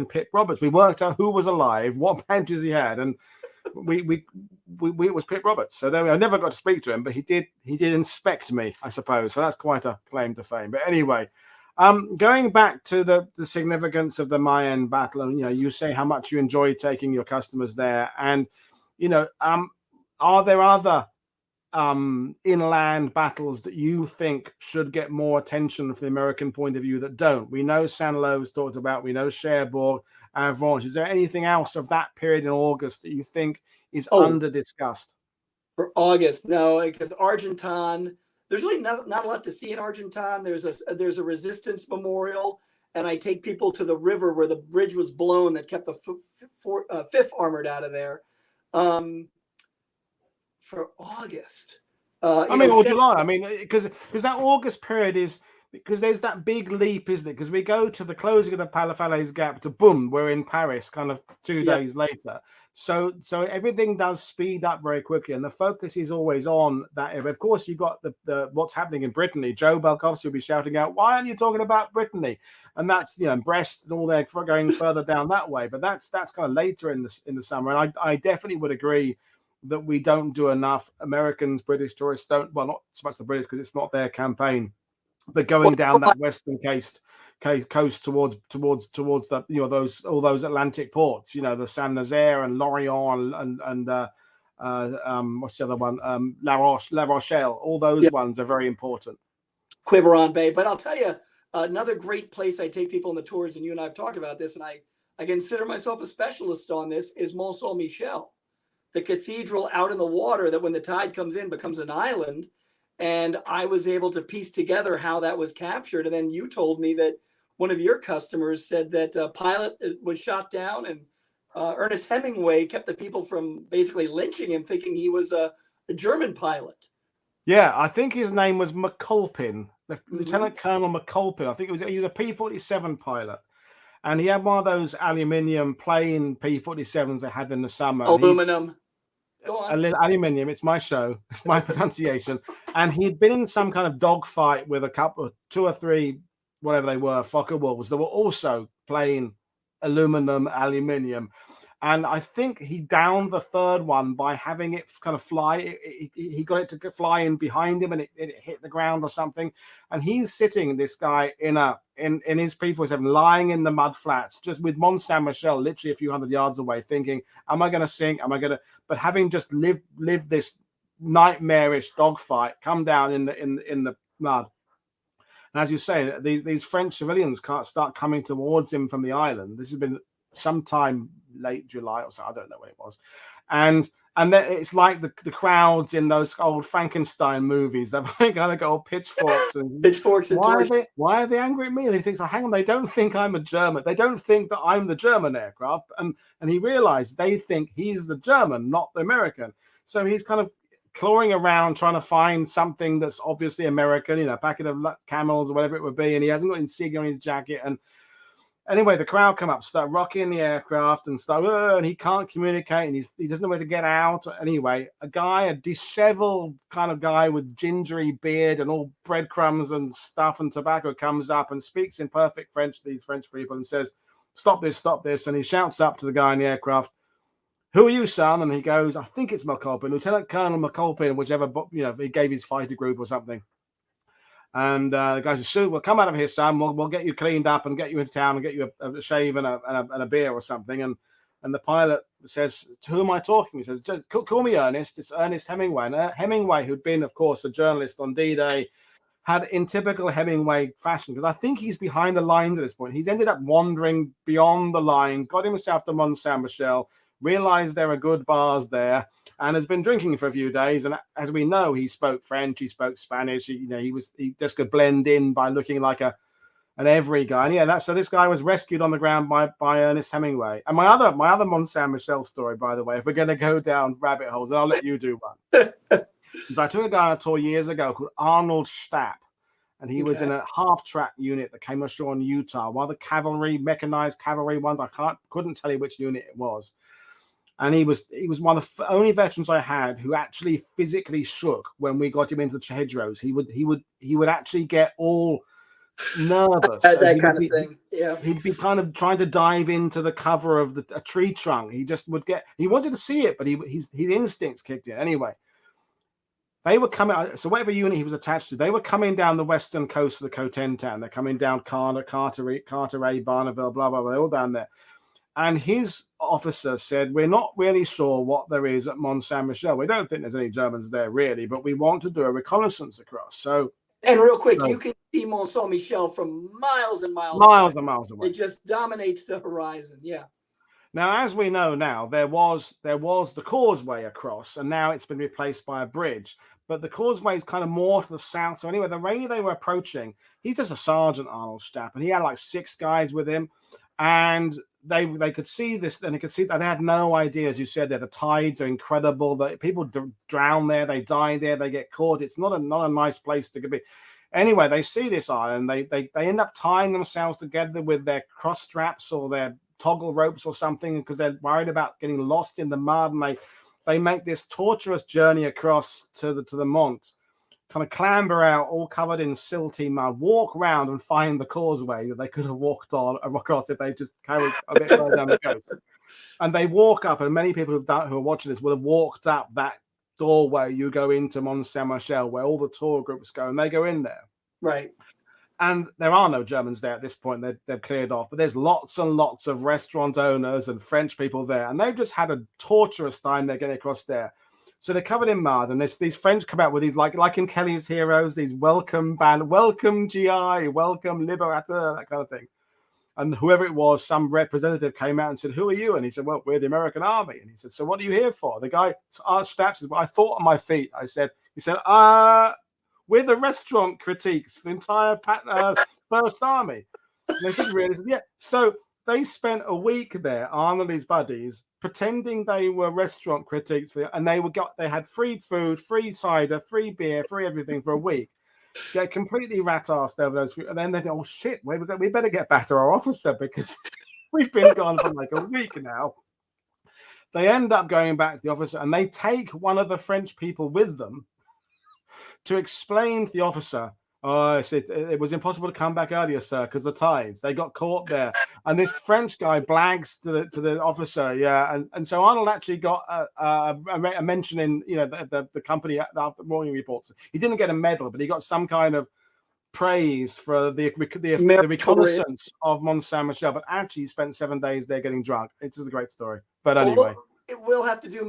Pip Roberts. We worked out who was alive, what badges he had, and it was Pip Roberts. So there I never got to speak to him, but he did inspect me, I suppose. So that's quite a claim to fame. But anyway, going back to the significance of the Mayenne battle, and you say how much you enjoy taking your customers there, and are there other inland battles that you think should get more attention from the American point of view that don't? We know Saint-Lo's talked about, we know Cherbourg, Avranches. Is there anything else of that period in August that you think is under discussed? For August, no, because Argentan, there's really not a lot to see in Argentan. There's a resistance memorial, and I take people to the river where the bridge was blown that kept the 5th Armored out of there. For August, I mean, or July. I mean, because that August period is because there's that big leap, isn't it? Because we go to the closing of the Palais Gap to boom, we're in Paris, kind of 2 days later. So everything does speed up very quickly, and the focus is always on that area. Of course, you've got the what's happening in Brittany. Joe Belkowski will be shouting out, "Why aren't you talking about Brittany?" And that's Brest and all that going further down that way. But that's kind of later in the summer, and I definitely would agree that we don't do enough. Americans, British tourists don't. Well, not so much the British because it's not their campaign, but going down that western coast towards the all those Atlantic ports, the Saint Nazaire and Lorient and what's the other one? La Rochelle. All those ones are very important. Quiberon Bay. But I'll tell you, another great place I take people on the tours, and you and I have talked about this, and I consider myself a specialist on this, is Mont Saint Michel, the cathedral out in the water that when the tide comes in becomes an island. And I was able to piece together how that was captured. And then you told me that one of your customers said that a pilot was shot down, and Ernest Hemingway kept the people from basically lynching him, thinking he was a German pilot. Yeah, I think his name was McCulpin, Lieutenant Colonel McCulpin. I think he was a P-47 pilot. And he had one of those aluminium plain P-47s they had in the summer. Aluminum. Go on. Aluminium. It's my show. It's my pronunciation. And he'd been in some kind of dogfight with a couple of 2 or 3, whatever they were, Fokker Wolves that were also plain aluminium. And I think he downed the third one by having it kind of fly. He got it to fly in behind him, and it hit the ground or something. And he's sitting, this guy, in his P-47, lying in the mud flats, just with Mont Saint Michel literally a few hundred yards away, thinking, "Am I going to sink? Am I going to?" But having just lived this nightmarish dogfight, come down in the mud. And as you say, these French civilians can't start coming towards him from the island. This has been sometime late July or so, I don't know when it was, and then it's like the crowds in those old Frankenstein movies. They're kind of got all pitchforks and why are they angry at me? They think, so hang on, they don't think I'm a German. They don't think that I'm the German aircraft, and he realized they think he's the German, not the American. So he's kind of clawing around trying to find something that's obviously American, a packet of Camels or whatever it would be, and he hasn't got insignia on his jacket. And anyway, the crowd come up, start rocking the aircraft and and he can't communicate, and he doesn't know where to get out. Anyway, a disheveled kind of guy with gingery beard and all breadcrumbs and stuff and tobacco comes up and speaks in perfect French to these French people and says, stop this. And he shouts up to the guy in the aircraft, "Who are you, son?" And he goes, "I think it's McCulpin, Lieutenant Colonel McCulpin," whichever, he gave his fighter group or something. And the guy says, "Sue, we'll come out of here, son. We'll get you cleaned up and get you into town and get you a shave and a beer or something." And the pilot says, "To who am I talking?" He says, "Just call me Ernest. It's Ernest Hemingway." And Hemingway, who'd been, of course, a journalist on D-Day, had in typical Hemingway fashion, because I think he's behind the lines at this point. He's ended up wandering beyond the lines, got himself to Mont Saint Michel, realized there are good bars there, and has been drinking for a few days. And as we know, he spoke French, he spoke Spanish. He just could blend in by looking like an every guy. And so this guy was rescued on the ground by Ernest Hemingway. And my other Mont Saint Michel story, by the way, if we're going to go down rabbit holes, I'll let you do one. So I took a guy on a tour years ago called Arnold Stapp, and he was in a half-track unit that came ashore in Utah, one of the mechanized cavalry ones. I couldn't tell you which unit it was. And he was one of the only veterans I had who actually physically shook when we got him into the hedgerows. He would actually get all nervous. That kind of thing. Yeah. He'd be kind of trying to dive into the cover of a tree trunk. He just would he wanted to see it, but his instincts kicked in. Anyway, they were coming. So whatever unit he was attached to, they were coming down the western coast of the Cotentin. They're coming down Carteret, Barneville, blah, blah, blah. They're all down there. And his officer said, "We're not really sure what there is at Mont Saint Michel. We don't think there's any Germans there, really, but we want to do a reconnaissance across." So, and real quick, you can see Mont Saint Michel from miles and miles away. It just dominates the horizon. Yeah. Now, as we know now, there was the causeway across, and now it's been replaced by a bridge. But the causeway is kind of more to the south. So anyway, the way they were approaching, he's just a sergeant, Arnold Stapp, and he had like 6 guys with him. and they could see this, and they could see that they had no idea, as you said, that the tides are incredible, that people drown there, they die there, they get caught. It's not a nice place to be. Anyway, they see this island, they end up tying themselves together with their cross straps or their toggle ropes or something, because they're worried about getting lost in the mud, and they make this torturous journey across to the Mont, kind of clamber out, all covered in silty mud, walk around and find the causeway that they could have walked on across if they just carried a bit further down the coast. And they walk up, and many people who are watching this will have walked up that doorway you go into Mont Saint-Michel, where all the tour groups go, and they go in there. Right. And there are no Germans there at this point. They've cleared off, but there's lots and lots of restaurant owners and French people there, and they've just had a torturous time. They're getting across there. So they're covered in mud, and these French come out with these, like in Kelly's Heroes, these welcome band, welcome GI, welcome Liberator, that kind of thing. And whoever it was, some representative came out and said, "Who are you?" And he said, "Well, we're the American Army." And he said, "So what are you here for?" The guy straps says, "Well, I thought on my feet." He said, "We're the restaurant critiques for the entire First Army." And they didn't realize, yeah. So they spent a week there, Arnold and his buddies, pretending they were restaurant critics, and they had free food, free cider, free beer, free everything for a week. Get completely rat-assed over those, and then they think, "Oh shit, we better get back to our officer, because we've been gone for like a week now." They end up going back to the officer, and they take one of the French people with them to explain to the officer, "Oh, it was impossible to come back earlier, sir, because the tides. They got caught there." And this French guy blags to the officer, yeah. And so Arnold actually got a mention in, the company after morning reports. He didn't get a medal, but he got some kind of praise for the reconnaissance of Mont Saint-Michel. But actually, he spent 7 days there getting drunk. It's just a great story. But anyway. We'll have to do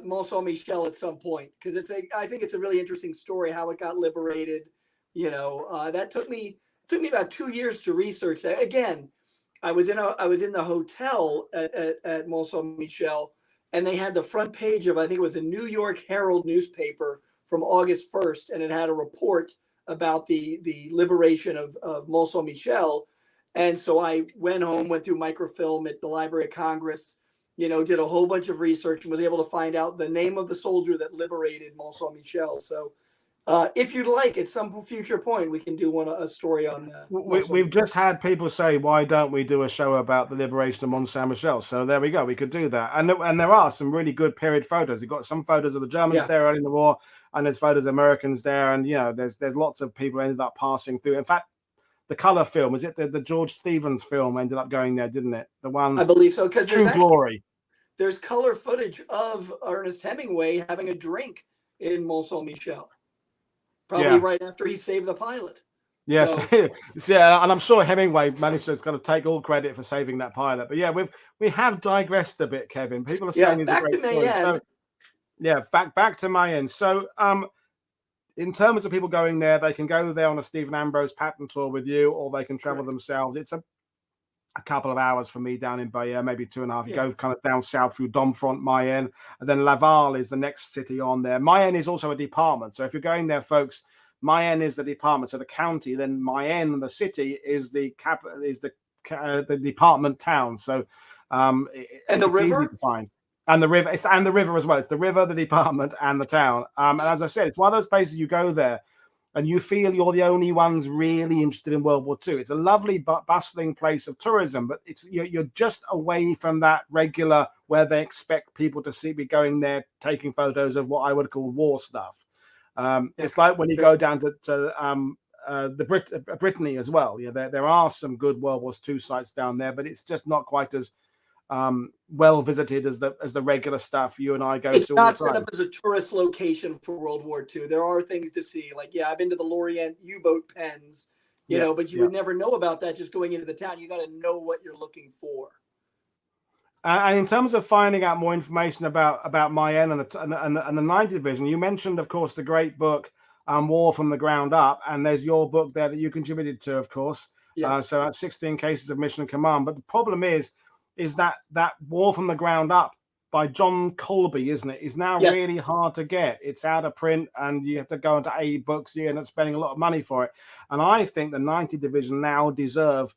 Mont Saint-Michel at some point, because I think it's a really interesting story how it got liberated. That took me about 2 years to research that. Again, I was in the hotel at Mont Saint-Michel, and they had the front page of, I think it was a New York Herald newspaper from August 1st, and it had a report about the liberation of Mont Saint-Michel. And so I went home, went through microfilm at the Library of Congress, did a whole bunch of research, and was able to find out the name of the soldier that liberated Mont Saint-Michel. So if you'd like, at some future point, we can do a story on that. We've just had people say, "Why don't we do a show about the liberation of Mont Saint-Michel?" So there we go. We could do that. And there are some really good period photos. You've got some photos of the Germans there early in the war, and there's photos of Americans there. And, there's lots of people ended up passing through. In fact, the color film, is it the George Stevens film ended up going there, didn't it? The one, I believe so, because True Glory. There's color footage of Ernest Hemingway having a drink in Mont Saint-Michel, probably right after he saved the pilot. Yes, yeah, and I'm sure Hemingway managed to kind of take all credit for saving that pilot. But yeah, we have digressed a bit, Kevin. People are saying it's a great story. So, yeah, back to Mayenne. So, in terms of people going there, they can go there on a Stephen Ambrose Patton tour with you, or they can travel themselves. It's a couple of hours for me down in Bayeux, maybe 2.5. You go kind of down south through Domfront, Mayenne, and then Laval is the next city on there. Mayenne is also a department. So if you're going there, folks, Mayenne is the department. So the county, then Mayenne, the city, is the capital, is the department town. So and the river, easy to find. And the river, and the river as well. It's the river, the department, and the town. And as I said, it's one of those places you go there and you feel you're the only ones really interested in World War II. It's a lovely bustling place of tourism, but you're just away from that regular where they expect people to be going there taking photos of what I would call war stuff. It's like when you go down to Brittany as well. There are some good World War II sites down there, but it's just not quite as well visited as the regular stuff you and I go to. It's not set up as a tourist location for World War II. There are things to see. Like, I've been to the Lorient U-boat pens, you know, but you would never know about that just going into the town. You got to know what you're looking for. And in terms of finding out more information about Mayenne and the 9th Division, you mentioned, of course, the great book War from the Ground Up, and there's your book there that you contributed to, of course. So that's 16 Cases of Mission and Command. But the problem is that War from the Ground Up by John Colby, isn't it, is now really hard to get. It's out of print, and you have to go into A books. You end up spending a lot of money for it. And I think the 90th Division now deserve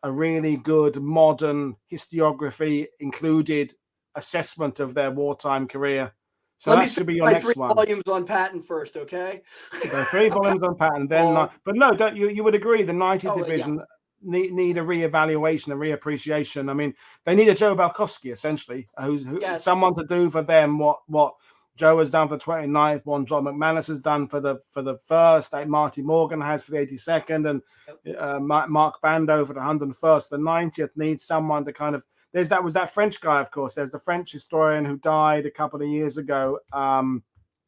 a really good modern historiography included assessment of their wartime career. So Let that me should be finish your my next 3 one. volumes on Patton first, okay? So 3 volumes on Patton, then but no, don't you would agree the 90th division need a reevaluation, a reappreciation. I mean, they need a Joe Balkowski essentially, who's someone to do for them what Joe has done for 29th, what John McManus has done for the first, Marty Morgan has for the 82nd, and Mark Bando for the 101st. The 90th needs someone to kind of. Was that French guy, of course. There's the French historian who died a couple of years ago.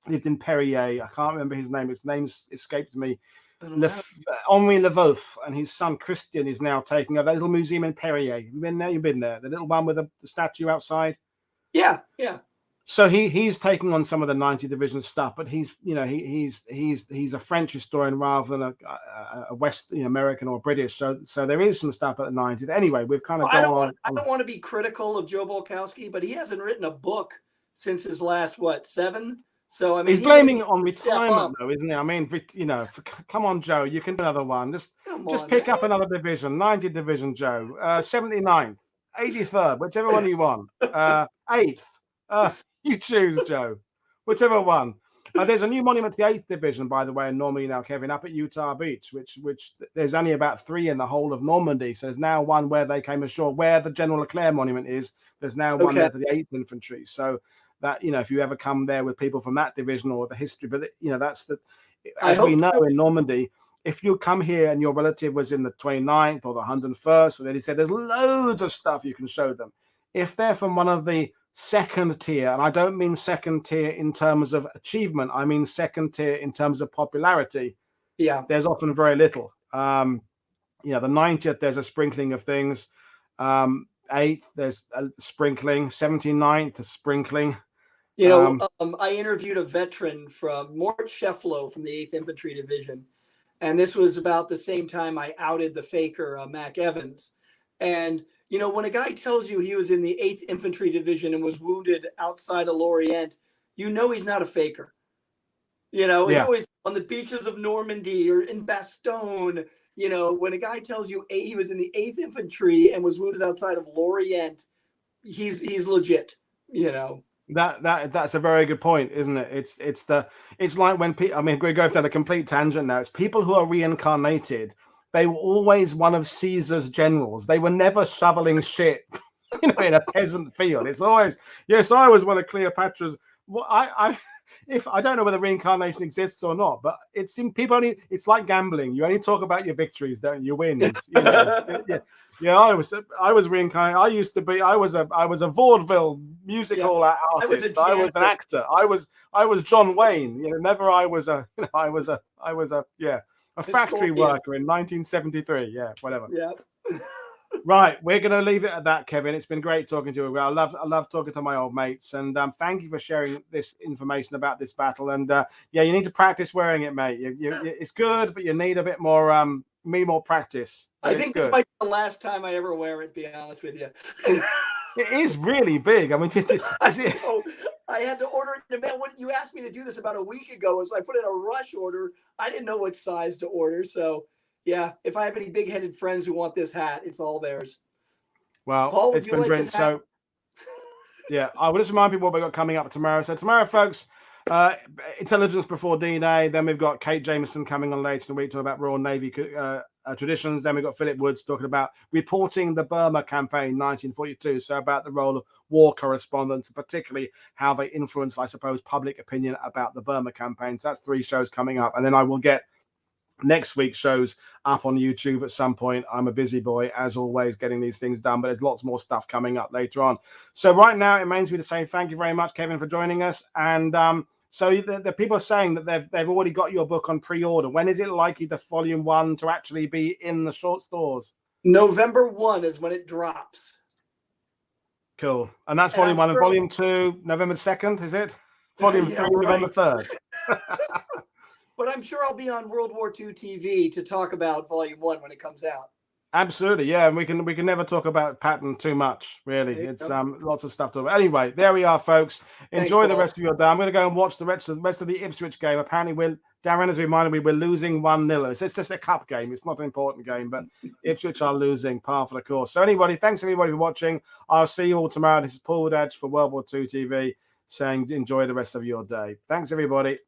Lived in Perrier. I can't remember his name. His name's escaped me. Henri Leveuf, and his son Christian is now taking over that little museum in Perrier. You've been there? You've been there. The little one with the statue outside. Yeah. So he's taking on some of the 90th division stuff, but he's a French historian rather than a West American or British. So there is some stuff at the 90th. Anyway, we've kind of gone on. I don't want to be critical of Joe Balkowski, but he hasn't written a book since his last 7. So I mean, he's blaming it on retirement, though, isn't he? I mean, come on, Joe, you can do another one. Just pick up another division, 90th division, Joe, 79th, 83rd, whichever one you want, 8th. You choose, Joe, whichever one. There's a new monument to the 8th division, by the way, in Normandy now, Kevin, up at Utah Beach, which there's only about 3 in the whole of Normandy. So there's now one where they came ashore, where the General Leclerc monument is. There's now one there for the 8th Infantry. So that, if you ever come there with people from that division or the history, but that's as we know in Normandy, if you come here and your relative was in the 29th or the 101st, or then he said there's loads of stuff you can show them. If they're from one of the second tier, and I don't mean second tier in terms of achievement, I mean second tier in terms of popularity. Yeah, there's often very little. The 90th, there's a sprinkling of things. 8th, there's a sprinkling. 79th, a sprinkling. I interviewed a veteran from Mort Shefflow from the 8th Infantry Division, and this was about the same time I outed the faker, Mac Evans. And when a guy tells you he was in the 8th Infantry Division and was wounded outside of Lorient, he's not a faker. It's always on the beaches of Normandy or in Bastogne. When a guy tells you he was in the 8th Infantry and was wounded outside of Lorient, he's legit. That's a very good point, isn't it? It's like when people. I mean, we're going down a complete tangent now. It's people who are reincarnated. They were always one of Caesar's generals. They were never shoveling shit, in a peasant field. It's always, yes, I was one of Cleopatra's. If I don't know whether reincarnation exists or not, but it's it's like gambling. You only talk about your victories, don't you? Your wins. I was reincarnated. I was a vaudeville musical artist. I was an actor. I was John Wayne. Never I was a factory worker in 1973. Yeah, whatever. Yeah. Right, we're going to leave it at that, Kevin. It's been great talking to you. I love talking to my old mates, and thank you for sharing this information about this battle. And you need to practice wearing it, mate. It's good, but you need a bit more more practice. I think this might be the last time I ever wear it. To be honest with you, it is really big. I mean, I had to order it in the mail. You asked me to do this about a week ago, so I put in a rush order. I didn't know what size to order, so. Yeah, if I have any big-headed friends who want this hat, it's all theirs. Well, Paul, it's been great. So, I will just remind people what we've got coming up tomorrow. So tomorrow, folks, Intelligence Before D-Day. Then we've got Kate Jameson coming on later in the week talking about Royal Navy traditions. Then we've got Philip Woods talking about reporting the Burma campaign 1942. So about the role of war correspondents, particularly how they influence, I suppose, public opinion about the Burma campaign. So that's 3 shows coming up. And then I will get next week's shows up on YouTube at some point. I'm a busy boy, as always, getting these things done, but there's lots more stuff coming up later on. So right now, it remains me to say thank you very much, Kevin, for joining us. And so the people are saying that they've already got your book on pre-order. When is it likely the volume 1 to actually be in the short stores? November 1 is when it drops. Cool. And that's volume 1. And volume 2, November 2nd, is it? Volume 3, November 3rd. But I'm sure I'll be on World War II TV to talk about Volume 1 when it comes out. Absolutely, yeah. And we can never talk about Patton too much, really. There you It's go. lots of stuff to talk about. Anyway, there we are, folks. Thanks, Enjoy the Paul. rest of your day. I'm going to go and watch the rest of the Ipswich game. Apparently, Darren has reminded me we're losing 1-0. It's just a cup game. It's not an important game, but Ipswich are losing par for the course. So thanks everybody for watching. I'll see you all tomorrow. This is Paul Woodadge for WW2 TV saying enjoy the rest of your day. Thanks, everybody.